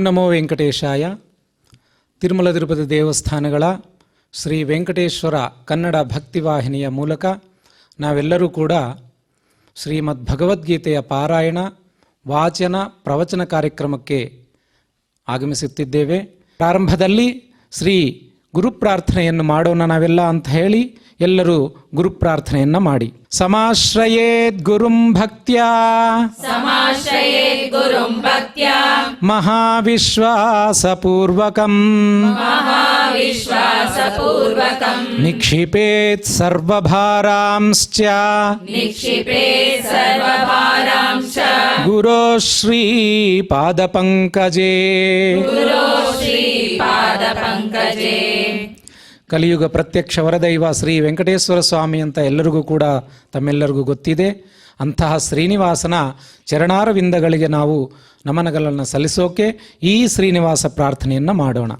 ನಮೋ ವೆಂಕಟೇಶಾಯ. ತಿರುಮಲ ತಿರುಪತಿ ದೇವಸ್ಥಾನಗಳ ಶ್ರೀ ವೆಂಕಟೇಶ್ವರ ಕನ್ನಡ ಭಕ್ತಿವಾಹಿನಿಯ ಮೂಲಕ ನಾವೆಲ್ಲರೂ ಕೂಡ ಶ್ರೀಮದ್ ಭಗವದ್ಗೀತೆಯ ಪಾರಾಯಣ ವಾಚನ ಪ್ರವಚನ ಕಾರ್ಯಕ್ರಮಕ್ಕೆ ಆಗಮಿಸುತ್ತಿದ್ದೇವೆ. ಪ್ರಾರಂಭದಲ್ಲಿ ಶ್ರೀ ಗುರುಪ್ರಾರ್ಥನೆಯನ್ನು ಮಾಡೋಣ ನಾವೆಲ್ಲ ಅಂತ ಹೇಳಿ ಎಲ್ಲರೂ ಗುರುಪ್ರಾರ್ಥನೆಯನ್ನು ಮಾಡಿ. ಸಮಾಶ್ರಯೇದ್ ಗುರುಂ ಭಕ್ತ್ಯಾ ಮಹಾವಿಶ್ವಾಸಪೂರ್ವಕಂ ನಿಕ್ಷಿಪೇತ್ ಸರ್ವಭಾರಾಂಶ್ಚ ಗುರೋ ಶ್ರೀ ಪಾದಪಂಕಜೇ. ಕಲಿಯುಗ ಪ್ರತ್ಯಕ್ಷ ವರದೈವ ಶ್ರೀ ವೆಂಕಟೇಶ್ವರ ಸ್ವಾಮಿ ಅಂತ ಎಲ್ಲರಿಗೂ ಕೂಡ ತಮ್ಮೆಲ್ಲರಿಗೂ ಗೊತ್ತಿದೆ. ಅಂತಹ ಶ್ರೀನಿವಾಸನ ಚರಣಾರವಿಂದಗಳಿಗೆ ನಾವು ನಮನಗಳನ್ನು ಸಲ್ಲಿಸೋಕೆ ಈ ಶ್ರೀನಿವಾಸ ಪ್ರಾರ್ಥನೆಯನ್ನು ಮಾಡೋಣ.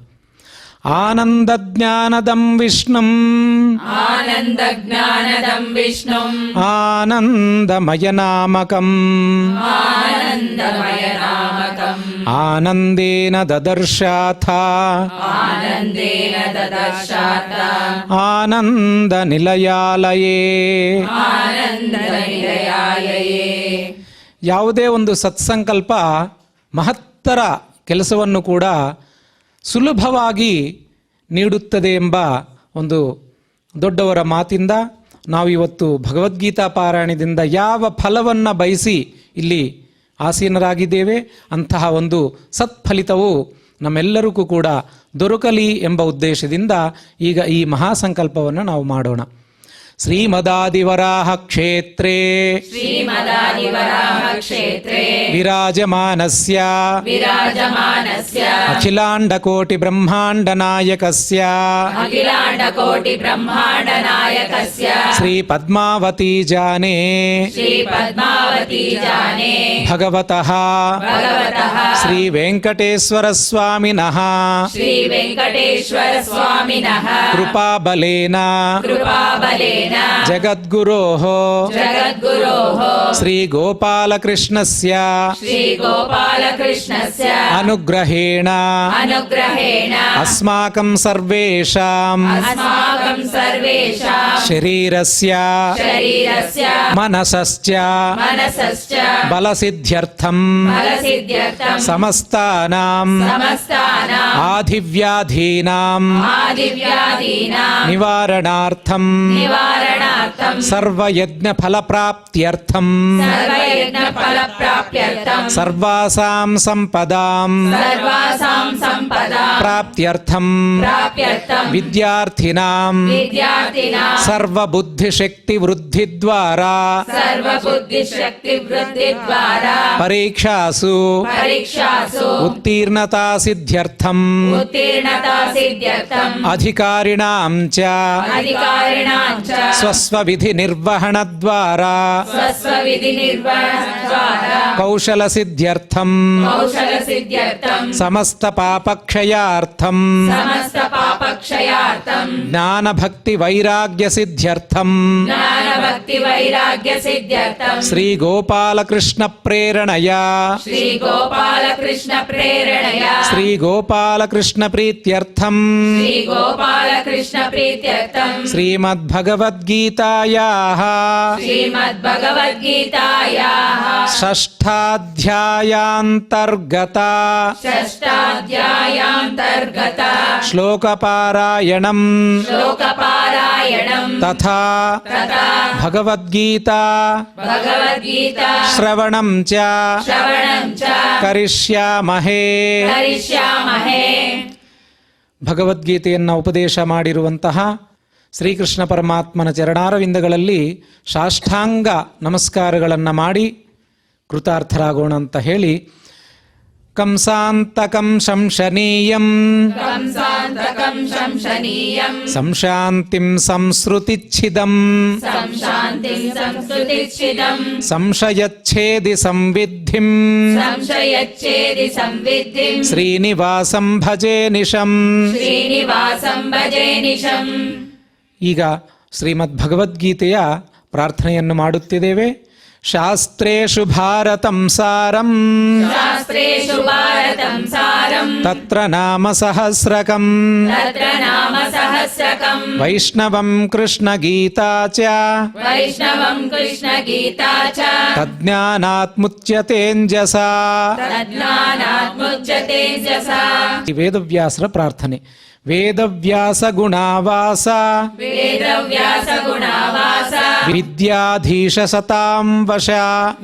ಆನಂದ ಜ್ಞಾನದಂ ವಿಷ್ಣುಂ ಆನಂದಮಯನಾಮಕಂ ಆನಂದೇನ ದದರ್ಶಾಥ ಆನಂದ ನಿಲಯಾಲಯೇ. ಯಾವುದೇ ಒಂದು ಸತ್ಸಂಕಲ್ಪ ಮಹತ್ತರ ಕೆಲಸವನ್ನು ಕೂಡ ಸುಲಭವಾಗಿ ನೀಡುತ್ತದೆ ಎಂಬ ಒಂದು ದೊಡ್ಡವರ ಮಾತಿಂದ ನಾವು ಇವತ್ತು ಭಗವದ್ಗೀತಾ ಪಾರಾಯಣದಿಂದ ಯಾವ ಫಲವನ್ನು ಬಯಸಿ ಇಲ್ಲಿ ಆಸೀನರಾಗಿದ್ದೇವೆ ಅಂತಹ ಒಂದು ಸತ್ಫಲಿತವು ನಮ್ಮೆಲ್ಲರಿಗೂ ಕೂಡ ದೊರಕಲಿ ಎಂಬ ಉದ್ದೇಶದಿಂದ ಈಗ ಈ ಮಹಾಸಂಕಲ್ಪವನ್ನು ನಾವು ಮಾಡೋಣ. ಶ್ರೀಮದಾದಿವರಾಹ ಕ್ಷೇತ್ರೇ ವಿರಾಜಮಾನಸ್ಯ ಅಖಿಲಾಂಡಕೋಟಿ ಬ್ರಹ್ಮಾಂಡ ನಾಯಕಸ್ಯ ಶ್ರೀ ಪದ್ಮಾವತಿ ಜಾನೇ ಭಗವತಃ ಶ್ರೀ ವೆಂಕಟೇಶ್ವರ ಸ್ವಾಮಿನಃ ಕೃಪಾಬಲೇನ ಜಗದ್ಗುರೋಃ ಶ್ರೀ ಗೋಪಾಲಕೃಷ್ಣಸ್ಯ ಅನುಗ್ರಹೇಣ ಅಸ್ಮಾಕಂ ಸರ್ವೇಷಾಂ ಶರೀರಸ್ಯ ಮನಸಶ್ಚ ಬಲಸಿದ್ಧ್ಯರ್ಥಂ ಸಮಸ್ತಾನಾಂ ಆಧಿವ್ಯಾಧೀನಾಂ ನಿವಾರಣಾರ್ಥಂ ಸರ್ವಯಜ್ಞ ಫಲಪ್ರಾಪ್ತ್ಯರ್ಥಂ ಸರ್ವಾಸಾಂ ಸಂಪದಾಂ ಪ್ರಾಪ್ತ್ಯರ್ಥಂ ವಿದ್ಯಾರ್ಥಿನಾಂ ಸರ್ವಬುದ್ಧಿಶಕ್ತಿ ವೃದ್ಧಿದ್ವಾರಾ ಪರೀಕ್ಷಾಸು ಉತ್ತೀರ್ಣತಾ ಸಿದ್ಧ್ಯರ್ಥಂ ಅಧಿಕಾರಿಣಾಂ ಚ ಸ್ವಸ್ವವಿಧಿ ನಿರ್ವಹಣದ್ವಾರಾ ಕೌಶಲ ಸಿದ್ಧ್ಯರ್ಥಂ ಸಮಸ್ತ ಪಾಪಕ್ಷಯಾರ್ಥಂ ಜ್ಞಾನ ಭಕ್ತಿ ವೈರಾಗ್ಯ ಸಿದ್ಧ್ಯರ್ಥಂ ಶ್ರೀ ಗೋಪಾಲಕೃಷ್ಣ ಪ್ರೇರಣೆಯ ಶ್ರೀ ಗೋಪಾಲಕೃಷ್ಣ ಪ್ರೀತ್ಯರ್ಥಂ ಶ್ರೀಮದ್ ಭಗವದ್ಗೀತಾಯಾಃ ಷಷ್ಠಾಧ್ಯಾಯಾಂತರ್ಗತ ಶ್ಲೋಕಪಾರಾಯಣಂ ತಥಾ ಭಗವದ್ಗೀತಾ ಶ್ರವಣಂ ಚ ಕರಿಷ್ಯಾಮಹೇ. ಭಗವದ್ಗೀತೆಯನ್ನು ಉಪದೇಶ ಮಾಡಿರುವಂತಹ ಶ್ರೀಕೃಷ್ಣ ಪರಮಾತ್ಮನ ಚರಣಾರವಿಂದಗಳಲ್ಲಿ ಸಾಷ್ಟಾಂಗ ನಮಸ್ಕಾರಗಳನ್ನು ಮಾಡಿ ಕೃತಾರ್ಥರಾಗೋಣ ಅಂತ ಹೇಳಿ ಕಂಸಾಂತಕಂ ಶಂಶನೀಯಂ ಸಂಶಾಂತಿಂ ಸಂಸ್ರುತಿಚ್ಛಿದಂ ಸಂಶಯಚ್ಛೇದಿ ಸಂವಿದ್ಧಿಂ ಶ್ರೀನಿವಾಸಂ ಭಜೇ ನಿಶಂ. ಈಗ ಶ್ರೀಮದ್ ಭಗವದ್ಗೀತೆಯ ಪ್ರಾರ್ಥನೆಯನ್ನು ಮಾಡುತ್ತಿದ್ದೇವೆ. ಶಾಸ್ತ್ರೇಷು ಭಾರತಂ ಸಾರಂ शास्त्रेषु भारतं सारम् तत्र नाम सहस्रकम् तत्र नाम सहस्रकम् वैष्णवं कृष्णगीता च वैष्णवं कृष्णगीता च तज्ज्ञानात्मुच्यतेऽञ्जसा तज्ज्ञानात्मुच्यते जसा ఈ వేదవ్యాసుల ప్రార్థనే. వేదవ్యాస గుణావాస वेदव्यास गुणावास విద్యాధీశ సతాం వశ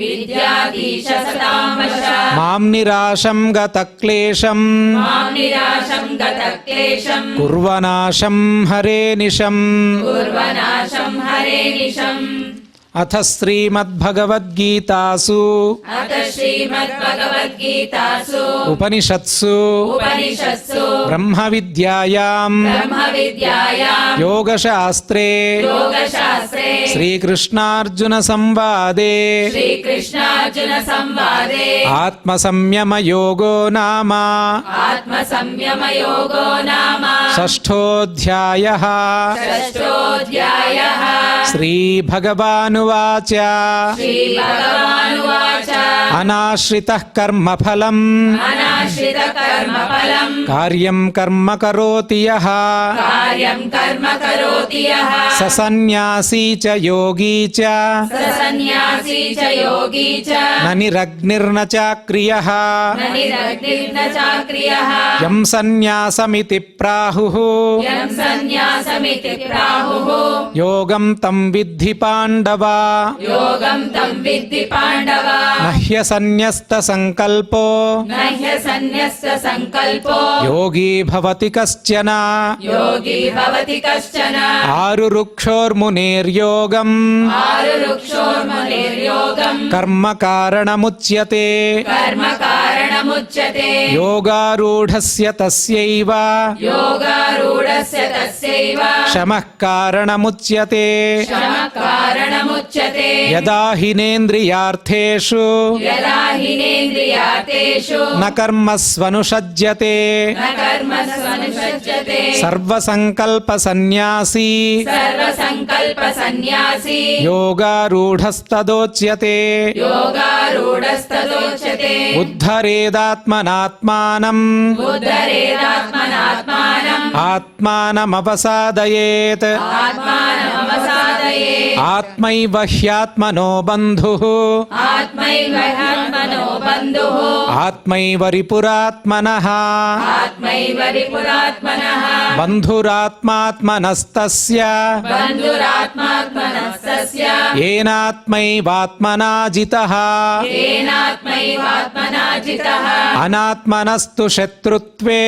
विद्याधीश सतां वश మాం నిరాశం గత క్లేశం मां निराशं गतक्लेशं కుర్వనాశం హరే నిశం. कुर्वनाशं हरे निशम् అథ శ్రీమద్భగవద్గీతాసు अथ श्रीमद्भगवद्गीतासु ఉపనిషత్సు उपनिषत्सु బ్రహ్మ విద్యాయాం ब्रह्मविद्यायां యోగశాస్త్రే योगशास्त्रे శ్రీకృష్ణార్జున సంవాదే श्रीकृष्णार्जुनसंवादे ఆత్మసంయమ యోగో నామ आत्मसंयमयोगो नाम షష్ఠోధ్యాయః. षष्ठोऽध्यायः శ్రీభగవానువాచ श्रीभगवानुवाच అనాశ్రితః కర్మఫలం अनाश्रितकर्मफलम् కార్యం కర్మ కరోతి యః कार्यं कर्म करोति यः స సన్యాసీ చ యోగీ చ स सन्न्यासी च योगी च న నిరగ్నిర్న చాక్రియః न निरग्निर्न चाक्रियः యం సన్యాసమితి ప్రాహుః यं सन्न्यासमिति प्राहुः యోగం తం విద్ధి పాండవ योगं तं विद्धि पाण्डव నహ్య సన్యస్త సంకల్పో न ह्यसन्न्यस्तसङ्कल्पो యోగీ భవతి కశ్చన योगी भवति कश्चन ఆరురుక్షోర్మునేర్యోగం आरुरुक्षोर्मुनिर्योगम् కర్మ కారణముచ్యతే कर्म कारणमुच्यते యోగారూఢస్య తస్యైవ योगारूढस्य तस्यैव శమః కారణముచ్యతే क्षमः कारणमुच्यते యదా హినేంద్రియార్థేషు यदा हिनेन्द्रियातेषु న కర్మస్వనుషజ్యతే न कर्मस्वनुषज्यते సర్వసంకల్ప సన్యాసీ सर्वसङ्कल्पसन्न्यासी యోగారూఢస్తదోచ్యతే योगारूढस्तदोच्यते ఉద్ధరేదాత్మనాత్మానం उद्धरेदात्मनात्मानम् ఆత్మానమవసాదయేత్ आत्मानमवसादये ఆత్మైవ హ్యాత్మనో బంధుః आत्मैव ह्यात्मनो बन्धुः ఆత్మైవ రిపురాత్మనః आत्मैव रिपुरात्मनः బంధురాత్మాత్మనస్తస్య बन्धुरात्मात्मनस्तस्य ఏనాత్మైవాత్మనా జితః येनात्मैवात्मना जितः అనాత్మనస్తు శత్రుత్వే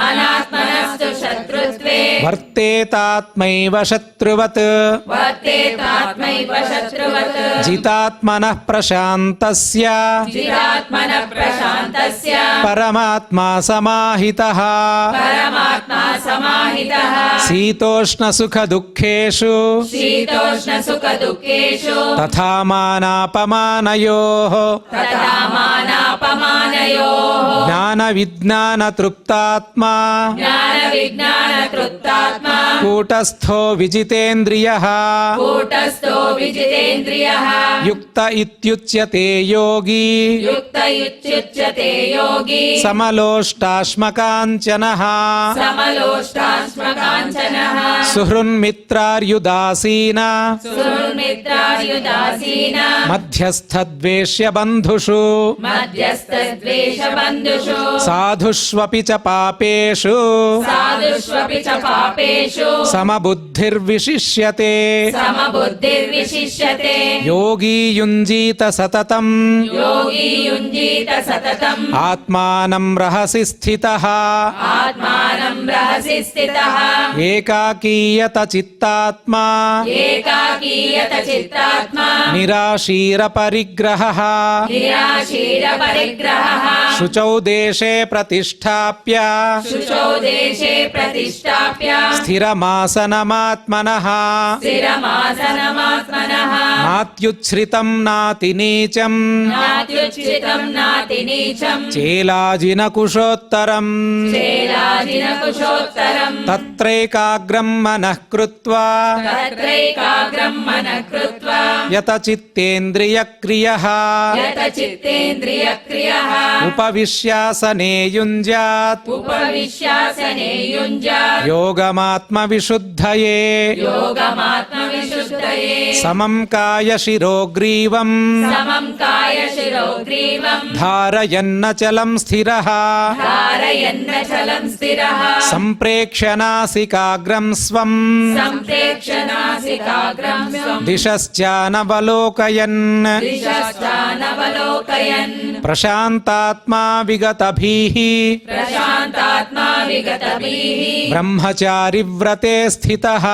अनात्मनस्तु शत्रुत्वे వర్తేతాత్మైవ శత్రువత్ वर्तेतात्मैव शत्रुवत् జితాత్మనః ప్రశాంతస్య जितात्मनः प्रशान्तस्य పరమాత్మా సమాహితః परमात्मा समाहितः శీతోష్ణ సుఖ దుఃఖేషు शीतोष्णसुखदुःखेषु తథా మానాపమానయోః तथा मानापमानयोः జ్ఞాన విజ్ఞాన తృప్తాత్మా ज्ञानविज्ञानतृप्तात्मा కూటస్థో విజితేంద్రియః कूटस्थो विजितेन्द्रियः యుక్త ఇత్యుచ్యతే యోగి युक्त इत्युच्यते योगी సమలోష్టాశ్మకాంచనః समलोष्टाश्मकाञ्चनः సుహృన్మిత్రార్యుదాసీన सुहृन्मित्रार्युदासीन మధ్యస్థద్వేష్య బంధుషు मध्यस्थद्वेषबन्धुषु సాధుష్వపి చ పాపేషు साधुष्वपि च पापेषु సమబుద్ధిర్విశిష్యతే समबुद्धिर्विशिष्यते యోగీ యుంజీత సతతం योगी युञ्जीत सततम् ఆత్మానం రహసి స్థితః आत्मानं रहसि स्थितः ఏకాకీయత చిత్తాత్మా एकाकीयत चित्तात्मा నిరాశీర పరిగ్రహః निराशीरपरिग्रहः శుచౌ దేశే ప్రతిష్టాప్య शुचौ देशे प्रतिष्ठाप्य स्थिरमासनमात्मनः स्थिरमासनमात्मनः नात्युच्छ्रितं नातिनीचं नात्युच्छ्रितं नातिनीचं चेलाजिनकुशोत्तरम् चेलाजिनकुशोत्तरम् तत्रैकाग्रं मनः कृत्वा तत्रैकाग्रं मनः कृत्वा यतचित्तेन्द्रियक्रियः यतचित्तेन्द्रियक्रियः उपविश्यासने युञ्ज्यात् उपविश्यासने युञ्जात् योगमात्मविशुद्धये योगमात्मविशुद्धये समं कायशिरोग्रीवम् समं कायशिरोग्रीवं धारयन्नचलं स्थिरः धारयन्नचलं स्थिरः सम्प्रेक्ष्य नासिकाग्रं स्वम् सम्प्रेक्ष्य नासिकाग्रं स्वं दिशश्चानवलोकयन् दिशश्चानवलोकयन् प्रशान्तात्मा विगतभीः प्रशान्तात्मा विगतभिः ब्रह्मचारिव्रते स्थितः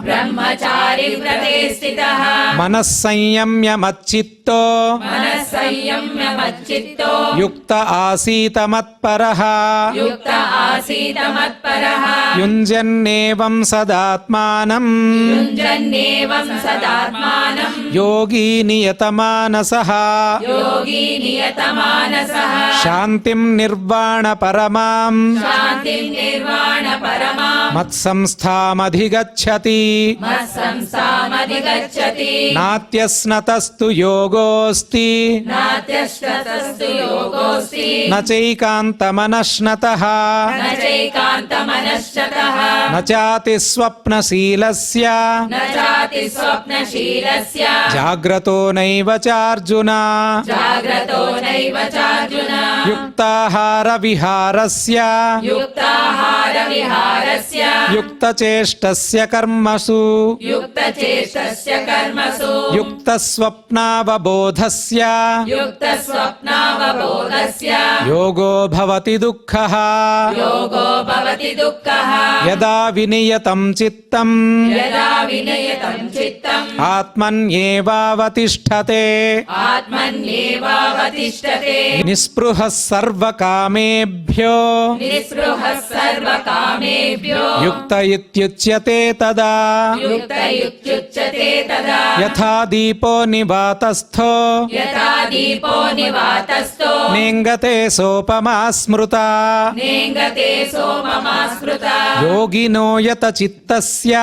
ब्रह्मचारि व्रते स्थितः मनः संयम्य मच्चित्तो मनः संयम्य मच्चित्तो युक्त आसीत मत्परः युक्त आसीत मत्परः युञ्जन्नेवं सदात्मानं युञ्जन्नेवं सदात्मानं योगी नियतमानसः योगी नियतमानसः शान्तिं निर्वाणपरमां शान्तिं निर्वाणपरमां मत्संस्थामधिगच्छति मत्संस्थामधिगच्छति नात्यस्नतस्तु योगोऽस्ति नात्यस्ततस्तु योगोऽस्ति न चैकान्तमनश्नतः न चैकान्तमनश्चतः न चातिस्वप्नशीलस्य न चाति स्वप्नशीलस्य जाग्रतो नैव चार्जुन जाग्रतो नैव चार्जुन युक्ताहारविहारस्य युक्ताहारविहारस्य युक्तचेष्टस्य कर्मसु युक्तचेष्टस्य कर्मसु युक्तस्वप्नावबोधस्य युक्तस्वप्नावबोधस्य योगो भवति दुःखः योगो भवति दुःखः यदा विनियतं चित्तम् यदा विनयतं चित्तम् आत्मन्येवावतिष्ठते आत्मन्येवावतिष्ठते निःस्पृहः सर्वकामेभ्यो निःस्पृहः सर्वकामेभ्यो युक्त इत्युच्यते तदा युक्त इत्युच्यते तदा यथा दीपो निवातस्थो यथा दीपो निवातस्थो नेङ्गते सोपमा स्मृता नेङ्गते सोममा स्मृता योगिनो यतचित्तस्य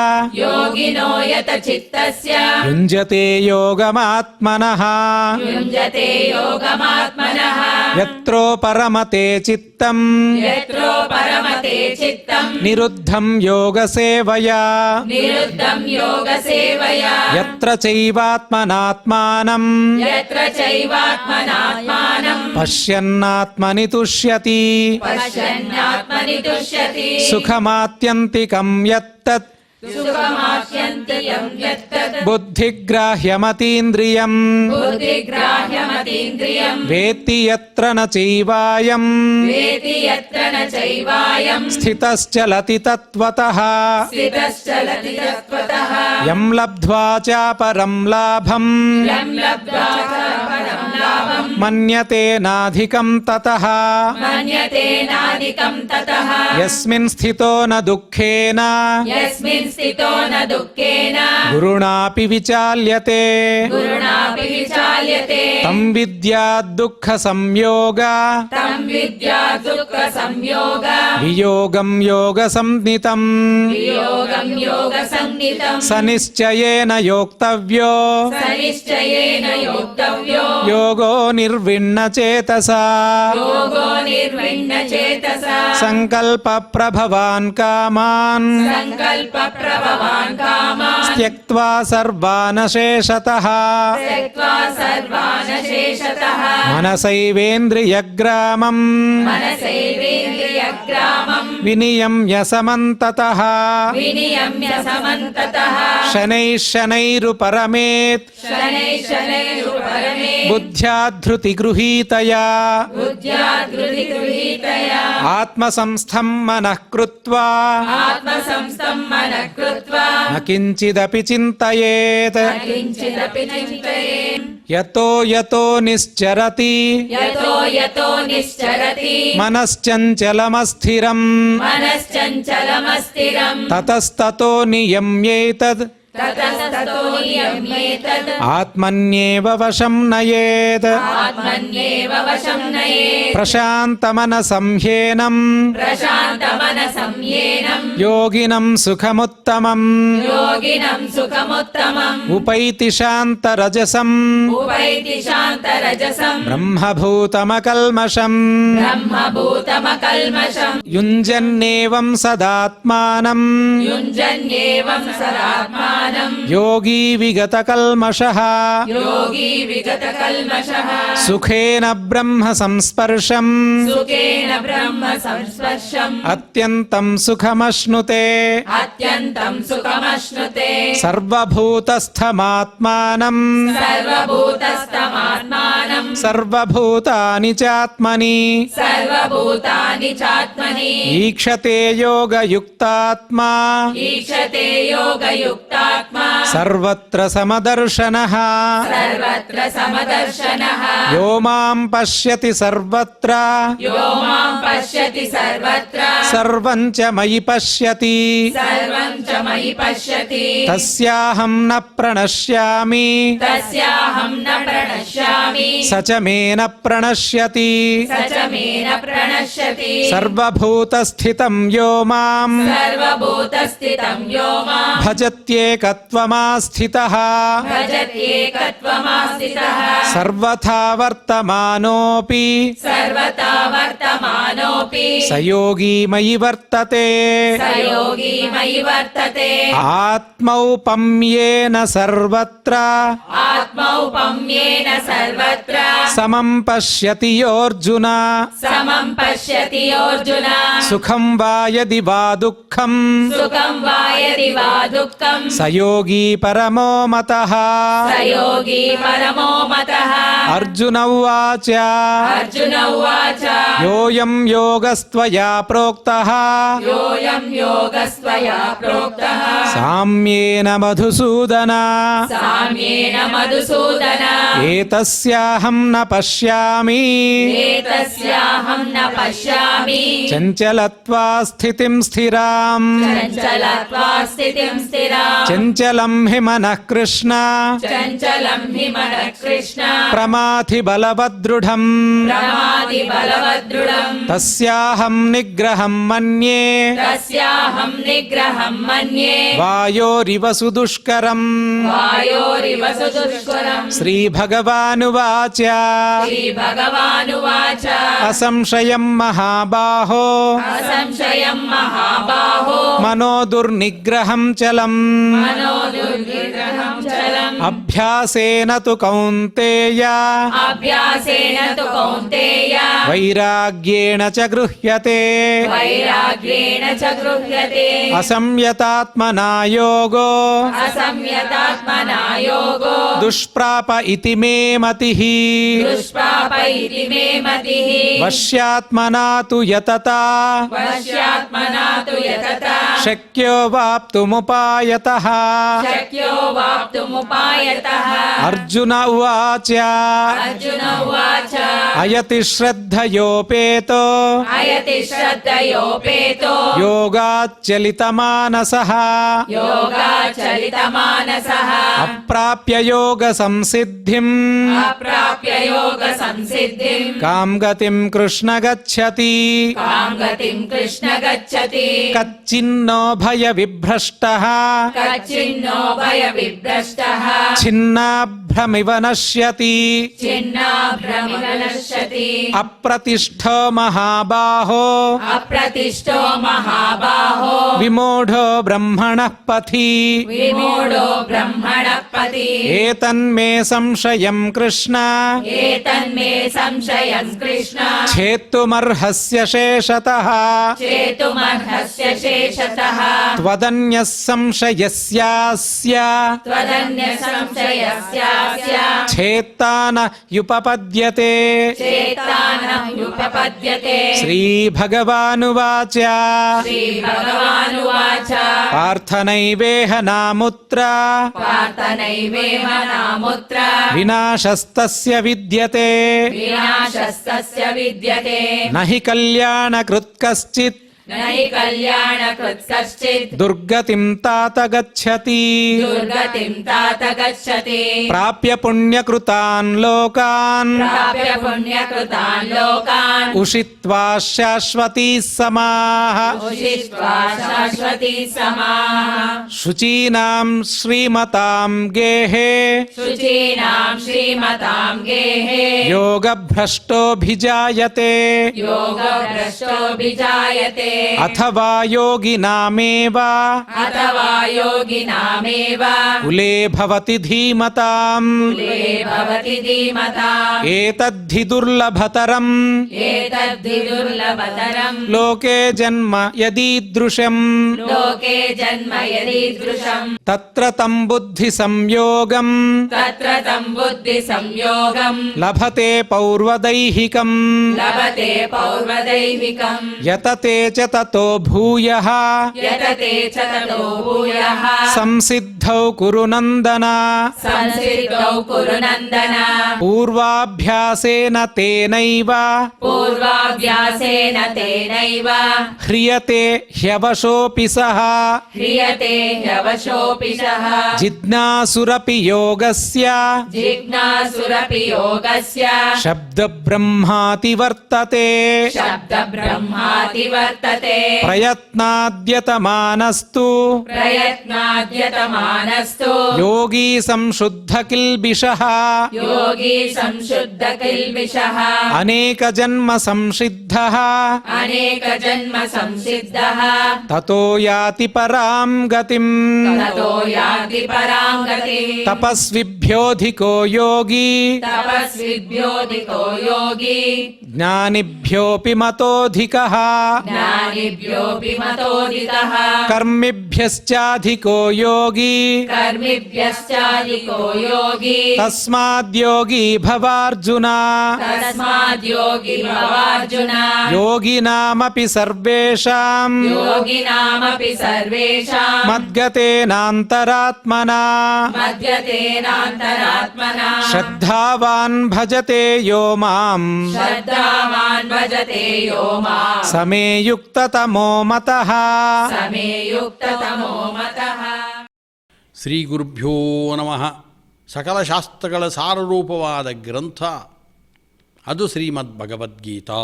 योगिनो यत चित्तस्य युञ्जते योगमात्मनः युञ्जते योगमात्मनः यत्रो परमते चित्तम् यत्रो परमते चित्तं निरुद्धं योगसेवया निरुद्धं योगसेवया यत्र चैवात्मनात्मानं यत्र चैवात्मनात्मानं पश्यन्नात्मनि तुष्यति पश्यन्नात्मनि तुष्यति सुखमात्यन्तिकं यत्तत् सुखमात्यन्तिकं यत्तत् बुद्धिग्राह्यमतीन्द्रियम् बुद्धिग्राह्यमतीन्द्रियं वेत्ति यत्र न चैवायम् वेति यत्र न चैवायं स्थितश्चलति तत्त्वतः स्थितश्चलति तत्त्वतः यं लब्ध्वा चापरं लाभं यं लब्ध्वा च परं लाभं मन्यते नाधिकं ततः मन्यते नाधिकं ततः यस्मिन् स्थितो न दुःखेन यस्मिन् स्थितो न दुःखेन गुरुणापि विचाल्यते गुरुणापि विचाल्यते तं विद्यात् दुःखसंयोग तं विद्या दुःखसंयोग वियोगं योगसंज्ञितम् वियोगं योगसंज्ञितं स निश्चयेन योक्तव्यो सनिश्चयेन योक्तव्यो योगो निर्विण्णचेतसा योगो निर्विण्णचेतसा सङ्कल्पप्रभवान् कामान् सङ्कल्पप्रभवान् कामान् त्यक्त्वा सर्वानशेषतः त्यक्त्वा सर्वानशेषतः मनसैवेन्द्रियग्रामम् मनसैवेन्द्रियग्रामं विनियम्य समन्ततः विनियम्य समन्ततः शनैः शनैरुपरमेत् शनैः शनैरुपरमे बुद्ध्या धृतिगृहीतया बुद्ध्या धृतिगृहीतया आत्मसंस्थं मनः कृत्वा आत्मसंस्थं मनः कृत्वा न किञ्चिदपि चिन्तयेत् किञ्चिदपि चिन्तयेत् యతో యతో నిశ్చరతి యతో యతో నిశ్చరతి మనశ్చంచలమస్థిరం మనశ్చంచలమస్థిరం తతస్తతో నియమ్యేతద్ తతస్తతో నియమ్యేతద్ ఆత్మన్యేవ వశం నయేత్ ఆత్మన్యేవ వశం నయేత్ ప్రశాంతమనసం హ్యేనం ప్రశాంతమనసం యేనం యోగినం సుఖముత్తమం యోగినం సుఖముత్తమం ఉపైతి శాంతరజసం ఉపైతి శాంతరజసం బ్రహ్మభూతమకల్మషం బ్రహ్మభూతమకల్మషం యుంజన్నేవం సదాత్మానం యుంజన్యేవం సదాత్మానం యోగీ విగతకల్మషః యోగి విగతకల్మషః సుఖేన బ్రహ్మ సంస్పర్శం సుఖేన బ్రహ్మ సంస్పర్శం అత్యంతం సుఖమశ్నుతే అత్యంతం సుఖమశ్నుతే సర్వభూతస్థమాత్మానం సర్వభూతస్థమాత్మానం సర్వభూతాని చాత్మని సర్వభూతాని చాత్మని ఈక్షతే యోగయుక్తాత్మా ఈక్షతే యోగయుక్తాత్మా సర్వత్ర సమదర్శనః సర్వత్ర సమదర్శనః యో మాం పశ్యతి సర్వత్ర యో మాం పశ్యతి సర్వత్ర సర్వం చ మయి పశ్యతి సర్వం చ మయి పశ్యతి తస్యాహం న ప్రణశ్యామి తస్యాహం న ప్రణశ్యామి స చ మే న ప్రణశ్యతి స చ మే న ప్రణశ్యతి సర్వభూతస్థితం యో మాం సర్వభూతస్థితం యో మాం భజత్యేకత్వమాస్థితః భజత్యేకత్వమాస్థితః సర్వథా వర్తమానోపి సర్వతా వర్తమానోపి స యోగీ మయి వర్తతే స యోగి మయి వర్తతే ఆత్మౌపమ్యేన సర్వత్ర ఆత్మౌపమ్యేన సర్వత్ర సమం పశ్యతి యోర్జున సమం పశ్యతి అర్జున సుఖం వా యది వా దుఃఖం సుఖం వా యది వా దుఃఖం స యోగీ పరమో మతః స యోగి పరమో మతః అర్జున ఉవాచ అర్జున ఉవాచ యోయం యోగస్త్వయా ప్రోక్తః యోయం యోగస్త్వయా ప్రోక్తః సామ్యేన మధుసూదన సామ్యేన మధుసూదన ఏతస్యాహం న పశ్యామి ఏతస్యాహం న పశ్యామి చంచలత్వా స్థితిం స్థిరాం చంచలత్వా స్థితిం స్థిరాం చంచలం హి మనః కృష్ణ చంచలం హి మనః కృష్ణ ప్రమాథి బలవదృఢం ప్రమాది బలవదృఢం తస్యాహం నిగ్రహం మన్యే తస్యాహం నిగ్రహం మన్యే వాయోరివ సుదుష్కరం వాయోరివ సుదుష్కరం శ్రీభగవానువాచ శ్రీభగవానువాచ అసంశయం మహాబాహో అసంశయం మహాబాహో మనో దుర్నిగ్రహం చలం మనో దుర్నిగ్రహం చలం అభ్యాసేన తు కౌంతేయ అభ్యాసేన తు కౌంతేయ వైరాగ్యేణ చ గృహ్యతే వైరాగ్యేణ చ గృహ్యతే అసంయతాత్మనా యోగో అసంయతాత్మనా యోగో దుష్ప్రాప ఇతి మే మతిః దుష్ప్రాప ఇతి మే మతిః వశ్యాత్మనా తు యతతా వశ్యాత్మనా తు యతతా శక్యో వాప్తుముపాయతః శక్యో వాప్తుముపాయతః అర్జున ఉవాచ అర్జున ఉవాచ అయతి శ్రద్ధయోపేతో అయతి శ్రద్ధయోపేతో యోగాచ్చలితమానసః యోగాచలితమానసః అప్రాప్య యోగ సంసిద్ధిం అప్రాప్య యోగ సంసిద్ధిం కాం గతిం కృష్ణ గచ్చతి కాం గతిం కృష్ణ గచ్చతి కచ్చిన్నో భయ విభ్రష్టః కచ్చిన్నో భయ విభ్రష్టః ఛిన్నాభ్రమివ నశ్యతి చిన్నాభ్రమివ నశ్యతి అప్రతిష్ఠో మహాబాహో అప్రతిష్ఠో మహాబాహో విమూఢో బ్రహ్మణః పథి విమూఢో బ్రహ్మణః పతి ఏతన్మే సంశయం కృష్ణ ఏతన్మే సంశయం కృష్ణ ఛేత్తుమర్హస్య శేషతః చేతుమర్హస్య శేషతః త్వదన్యః సంశయస్యాస్య త్వదన్య సంశయస్యాస్య ఛేత్తాన యుపపద్యతే చేతానయుపపద్యతే శ్రీభగవానువాచ శ్రీభగవానువాచ ಪಾರ್ಥನೈವೇಹ ನಾಮುತ್ರ ಪಾರ್ಥನೈವೇಹ ನಾಮುತ್ರ ವಿನಾಶಸ್ತಸ್ಯ ವಿದ್ಯತೆ ವಿನಾಶಸ್ತಸ್ಯ ವಿದ್ಯತೆ ನ ಹಿ ಕಲ್ಯಾಣಕೃತ್ ಕಶ್ಚಿತ್ ನಹಿ ಕಲ್ಯಾಣಕೃತ್ ಕಶ್ಚಿತ್ ದುರ್ಗತಿಂ ತಾತ ಗಚ್ಚತಿ ದುರ್ಗತಿಂ ತಾತ ಗಚ್ಚತಿ ಪ್ರಾಪ್ಯ ಪುಣ್ಯಕೃತಾನ್ ಲೋಕಾನ್ ಪ್ರಾಪ್ಯ ಪುಣ್ಯಕೃತಾನ್ ಲೋಕಾನ್ ಉಷಿತ್ವಾ ಶಾಶ್ವತೀ ಸಮಾಃ ಉಷಿತ್ವಾ ಶಾಶ್ವತಿ ಸಮಾಃ ಶುಚೀನಾಂ ಶ್ರೀಮತಾಂ ಗೇಹೇ ಶುಚೀನಾಂ ಶ್ರೀಮತಾಂ ಗೇಹೇ ಯೋಗಭ್ರಷ್ಟೋಭಿಜಾಯತೆ ಯೋಗಭ್ರಷ್ಟೋಭಿಜಾಯತೆ ಅಥವಾ ಯೋಗಿನಾಮೇವ ಅಥವಾ ಯೋಗಿನಾಮೇವ ಕುಲೇ ಭವತಿ ಧೀಮತಾಂ ಕುಲೇ ಭವತಿ ಧೀಮತಾಂ ಏತद्धಿ ದುರ್ಲಭತರಂ ಏತद्धಿ ದುರ್ಲಭತರಂ ಲೋಕೆ ಜನ್ಮ ಯದೀದೃಶಂ ಲೋಕೆ ಜನ್ಮ ಯದೀದೃಶಂ ತತ್ರ ತಂ ಬುದ್ಧಿ ಸಂಯೋಗಂ ತತ್ರ तं ಬುದ್ಧಿ ಸಂಯೋಗಂ ಲಭತೆ ಪೌರ್ವದೈಹಿಕಂ ಲಭತೆ ಪೌರ್ವದೈಹಿಕಂ ಯತತೆ ಚ ತತೋ ಭೂಯಃ ಯತತೆ ಚ ತತೋ ಭೂಯಃ ಸಂಸಿದ್ಧೌ ಕುರು ನಂದನ ಸಂಸಿದ್ಧೌ ಕುರು ನಂದನ ಪೂರ್ವಾಭ್ಯಾಸೇನ ತೇನೈವ ಪೂರ್ವಾಭ್ಯಾಸೇನ ತೇನೈವ ಹ್ರಿಯತೆ ಹ್ಯವಶೋಪಿ ಸಹ ಹ್ರಿಯತೆ ಹ್ಯವಶೋಪಿ ಸಹ ಜಿಜ್ಞಾಸುರಪಿ ಯೋಗಸ್ಯ ಜಿಜ್ಞಾಸುರಪಿ ಯೋಗಸ್ಯ ಶಬ್ದಬ್ರಹ್ಮಾತಿ ವರ್ತತೆ ಶಬ್ದಬ್ರಹ್ಮಾತಿ ವರ್ತತೆ ಪ್ರಯತ್ನಾದ್ಯತಮಾನಸ್ತು ಪ್ರಯತ್ನಾದ್ಯತಮಾನಸ್ತು ಯೋಗಿ ಸಂಶುದ್ಧ ಕಿಲ್ಬಿಷಃ ಯೋಗಿ ಸಂಶುದ್ಧ ಕಿಲ್ಬಿಷಃ ಅನೇಕ ಜನ್ಮ ಸಂಸಿದ್ಧಃ ಅನೇಕ ಜನ್ಮ ಸಂಸಿದ್ಧಃ ತತೋ ಯಾತಿ ಪರಾಂ ಗತಿಂ ತತೋ ಯಾತಿ ಪರಾಂ ಗತಿಂ ತಪಸ್ವಿಭ್ಯೋಧಿಕೋ ಯೋಗಿ ತಪಸ್ವಿಭ್ಯೋಧಿಕೋ ಯೋಗಿ ಜ್ಞಾನಿಭ್ಯೋಪಿ ಮತೋಧಿಕಃ ಜ್ಞಾನಿಭ್ಯೋಪಿ ಮತೋದಿತಃ ಕರ್ಮಿಭ್ಯಶ್ಚಾಧಿಕೋ ಯೋಗಿ ಕರ್ಮಿಭ್ಯಶ್ಚಾಧಿಕೋ ಯೋಗಿ ತಸ್ಮಾದ್ಯೋಗಿ ಭವಾರ್ಜುನ ತಸ್ಮಾದ್ಯೋಗಿ ಭವಾರ್ಜುನ ಯೋಗಿನಾಮಪಿ ಸರ್ವೇಷಾಂ ಯೋಗಿನಾಮಪಿ ಸರ್ವೇಷಾಂ ಮದ್ಗತೇನಾಂತರಾತ್ಮನಾ ಮದ್ಯತೇನಾಂತರಾತ್ಮನಾ ಶ್ರದ್ಧಾವಾನ್ ಭಜತೆ ಯೋ ಮಾಂ ಶ್ರದ್ಧಾವಾನ್ ಭಜತೆ ಯೋ ಮಾಂ ಸಮೇ ಯುಕ್ತತಮೋ ಮತಃ ಸಮೇ ಯುಕ್ತತಮೋ ಮತಃ. ಶ್ರೀ ಗುರುಭ್ಯೋ ನಮಃ. ಸಕಲ ಶಾಸ್ತ್ರಗಳ ಸಾರರೂಪವಾದ ಗ್ರಂಥ ಅದು ಶ್ರೀಮದ್ ಭಗವದ್ಗೀತಾ.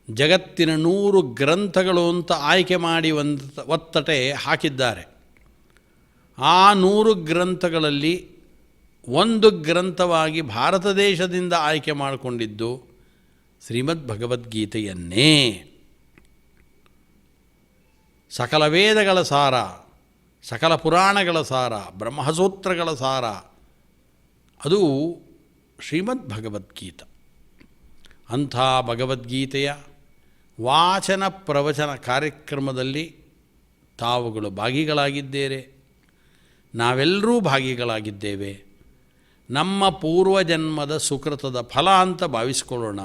ಜಗತ್ತಿನ 100 ಗ್ರಂಥಗಳು ಅಂತ ಆಯ್ಕೆ ಮಾಡಿ ಒತ್ತಟೆ ಹಾಕಿದ್ದಾರೆ. ಆ 100 ಗ್ರಂಥಗಳಲ್ಲಿ ಒಂದು ಗ್ರಂಥವಾಗಿ ಭಾರತ ದೇಶದಿಂದ ಆಯ್ಕೆ ಮಾಡಿಕೊಂಡಿದ್ದು ಶ್ರೀಮದ್ ಭಗವದ್ಗೀತೆಯನ್ನೇ. ಸಕಲ ವೇದಗಳ ಸಾರ, ಸಕಲ ಪುರಾಣಗಳ ಸಾರ, ಬ್ರಹ್ಮಸೂತ್ರಗಳ ಸಾರ ಅದು ಶ್ರೀಮದ್ ಭಗವದ್ಗೀತೆ. ಅಂಥ ಭಗವದ್ಗೀತೆಯ ವಾಚನ ಪ್ರವಚನ ಕಾರ್ಯಕ್ರಮದಲ್ಲಿ ತಾವುಗಳು ಭಾಗಿಗಳಾಗಿದ್ದೇವೆ, ನಾವೆಲ್ಲರೂ ಭಾಗಿಗಳಾಗಿದ್ದೇವೆ. ನಮ್ಮ ಪೂರ್ವಜನ್ಮದ ಸುಕೃತದ ಫಲ ಅಂತ ಭಾವಿಸಿಕೊಳ್ಳೋಣ.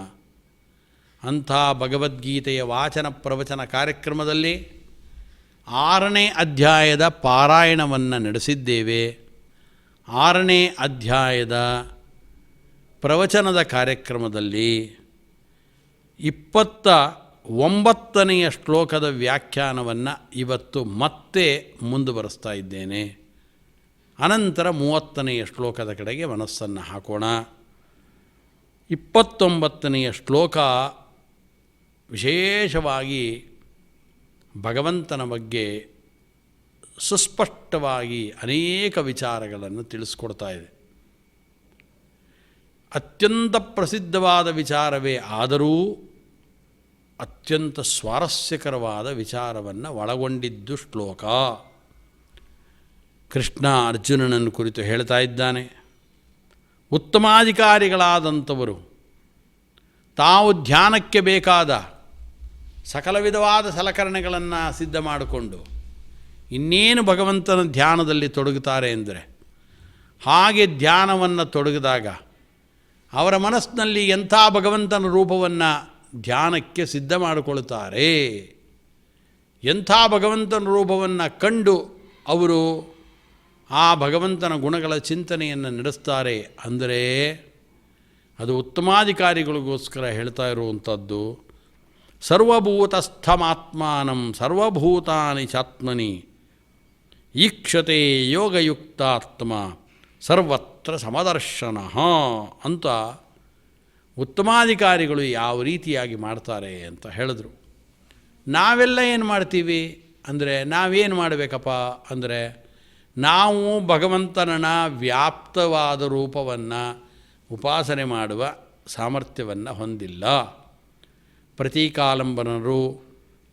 ಅಂಥ ಭಗವದ್ಗೀತೆಯ ವಾಚನ ಪ್ರವಚನ ಕಾರ್ಯಕ್ರಮದಲ್ಲಿ 6ನೇ ಅಧ್ಯಾಯದ ಪಾರಾಯಣವನ್ನು ನಡೆಸಿದ್ದೇವೆ. 6ನೇ ಅಧ್ಯಾಯದ ಪ್ರವಚನದ ಕಾರ್ಯಕ್ರಮದಲ್ಲಿ 29ನೆಯ ಶ್ಲೋಕದ ವ್ಯಾಖ್ಯಾನವನ್ನು ಇವತ್ತು ಮತ್ತೆ ಮುಂದುವರಿಸ್ತಾ ಇದ್ದೇನೆ. ಅನಂತರ 30ನೆಯ ಶ್ಲೋಕದ ಕಡೆಗೆ ಮನಸ್ಸನ್ನು ಹಾಕೋಣ. 29ನೆಯ ಶ್ಲೋಕ ವಿಶೇಷವಾಗಿ ಭಗವಂತನ ಬಗ್ಗೆ ಸುಸ್ಪಷ್ಟವಾಗಿ ಅನೇಕ ವಿಚಾರಗಳನ್ನು ತಿಳಿಸ್ಕೊಡ್ತಾ ಇದೆ. ಅತ್ಯಂತ ಪ್ರಸಿದ್ಧವಾದ ವಿಚಾರವೇ ಆದರೂ ಅತ್ಯಂತ ಸ್ವಾರಸ್ಯಕರವಾದ ವಿಚಾರವನ್ನು ಒಳಗೊಂಡಿದ್ದು ಶ್ಲೋಕ. ಕೃಷ್ಣ ಅರ್ಜುನನನ್ನು ಕುರಿತು ಹೇಳ್ತಾ ಇದ್ದಾನೆ. ಉತ್ತಮಾಧಿಕಾರಿಗಳಾದಂಥವರು ತಾವು ಧ್ಯಾನಕ್ಕೆ ಬೇಕಾದ ಸಕಲ ವಿಧವಾದ ಸಲಕರಣೆಗಳನ್ನು ಸಿದ್ಧ ಮಾಡಿಕೊಂಡು ಇನ್ನೇನು ಭಗವಂತನ ಧ್ಯಾನದಲ್ಲಿ ತೊಡಗುತ್ತಾರೆ ಅಂದರೆ, ಹಾಗೆ ಧ್ಯಾನವನ್ನು ತೊಡಗಿದಾಗ ಅವರ ಮನಸ್ಸಿನಲ್ಲಿ ಎಂಥ ಭಗವಂತನ ರೂಪವನ್ನು ಧ್ಯಾನಕ್ಕೆ ಸಿದ್ಧ ಮಾಡಿಕೊಳ್ತಾರೆ ಎಂಥ ಭಗವಂತನ ರೂಪವನ್ನು ಕಂಡು ಅವರು ಆ ಭಗವಂತನ ಗುಣಗಳ ಚಿಂತನೆಯನ್ನು ನಡೆಸ್ತಾರೆ ಅಂದರೆ ಅದು ಉತ್ತಮಾಧಿಕಾರಿಗಳಿಗೋಸ್ಕರ ಹೇಳ್ತಾ ಇರುವಂಥದ್ದು. ಸರ್ವಭೂತಸ್ಥಮಾತ್ಮಾನಂ ಸರ್ವಭೂತಾನಿ ಚಾತ್ಮನಿ ಈಕ್ಷತೆ ಯೋಗಯುಕ್ತಾತ್ಮ ಸರ್ವತ್ರ ಸಮದರ್ಶನ ಅಂತ ಉತ್ತಮಾಧಿಕಾರಿಗಳು ಯಾವ ರೀತಿಯಾಗಿ ಮಾಡ್ತಾರೆ ಅಂತ ಹೇಳಿದ್ರು. ನಾವೆಲ್ಲ ಏನು ಮಾಡ್ತೀವಿ ಅಂದರೆ, ನಾವೇನು ಮಾಡಬೇಕಪ್ಪ ಅಂದರೆ, ನಾವು ಭಗವಂತನ ವ್ಯಾಪ್ತವಾದ ರೂಪವನ್ನು ಉಪಾಸನೆ ಮಾಡುವ ಸಾಮರ್ಥ್ಯವನ್ನು ಹೊಂದಿಲ್ಲ. ಪ್ರತೀಕಾಲಂಬನರು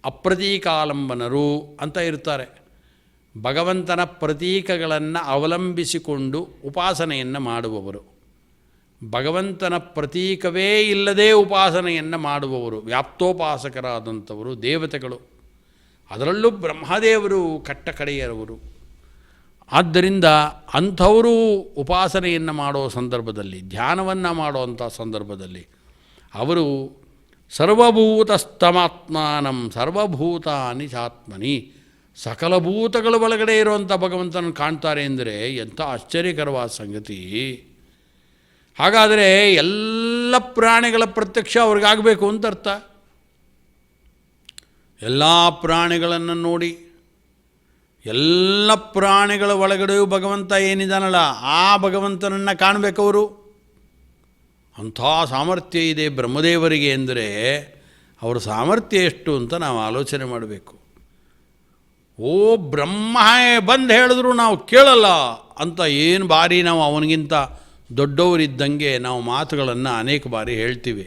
ಅಪ್ರತೀಕಾಲಂಬನರು ಅಂತ ಇರ್ತಾರೆ. ಭಗವಂತನ ಪ್ರತೀಕಗಳನ್ನು ಅವಲಂಬಿಸಿಕೊಂಡು ಉಪಾಸನೆಯನ್ನು ಮಾಡುವವರು, ಭಗವಂತನ ಪ್ರತೀಕವೇ ಇಲ್ಲದೇ ಉಪಾಸನೆಯನ್ನು ಮಾಡುವವರು ವ್ಯಾಪ್ತೋಪಾಸಕರಾದಂಥವರು ದೇವತೆಗಳು. ಅದರಲ್ಲೂ ಬ್ರಹ್ಮದೇವರು ಕಟ್ಟಕಡೆಯರವರು. ಆದ್ದರಿಂದ ಅಂಥವರು ಉಪಾಸನೆಯನ್ನು ಮಾಡೋ ಸಂದರ್ಭದಲ್ಲಿ, ಧ್ಯಾನವನ್ನು ಮಾಡುವಂಥ ಸಂದರ್ಭದಲ್ಲಿ ಅವರು ಸರ್ವಭೂತಸ್ಥಮಾತ್ಮಾನಂ ಸರ್ವಭೂತಾನಿ ಚಾತ್ಮನಿ ಸಕಲ ಭೂತಗಳ ಒಳಗಡೆ ಇರುವಂಥ ಭಗವಂತನ ಕಾಣ್ತಾರೆ ಅಂದರೆ ಎಂಥ ಆಶ್ಚರ್ಯಕರವಾದ ಸಂಗತಿ. ಹಾಗಾದರೆ ಎಲ್ಲ ಪ್ರಾಣಿಗಳ ಪ್ರತ್ಯಕ್ಷ ಅವ್ರಿಗಾಗಬೇಕು ಅಂತ ಅರ್ಥ. ಎಲ್ಲ ಪ್ರಾಣಿಗಳನ್ನು ನೋಡಿ, ಎಲ್ಲ ಪ್ರಾಣಿಗಳ ಒಳಗಡೆಯೂ ಭಗವಂತ ಏನಿದಾನಲ್ಲ ಆ ಭಗವಂತನನ್ನು ಕಾಣಬೇಕವರು. ಅಂಥ ಸಾಮರ್ಥ್ಯ ಇದೆ ಬ್ರಹ್ಮದೇವರಿಗೆ ಅಂದರೆ ಅವರ ಸಾಮರ್ಥ್ಯ ಎಷ್ಟು ಅಂತ ನಾವು ಆಲೋಚನೆ ಮಾಡಬೇಕು. ಓ ಬ್ರಹ್ಮ ಬಂದು ಹೇಳಿದ್ರು ನಾವು ಕೇಳಲ್ಲ ಅಂತ ಏನು ಬಾರಿ ನಾವು ಅವನಿಗಿಂತ ದೊಡ್ಡವರಿದ್ದಂಗೆ ನಾವು ಮಾತುಗಳನ್ನು ಅನೇಕ ಬಾರಿ ಹೇಳ್ತೀವಿ.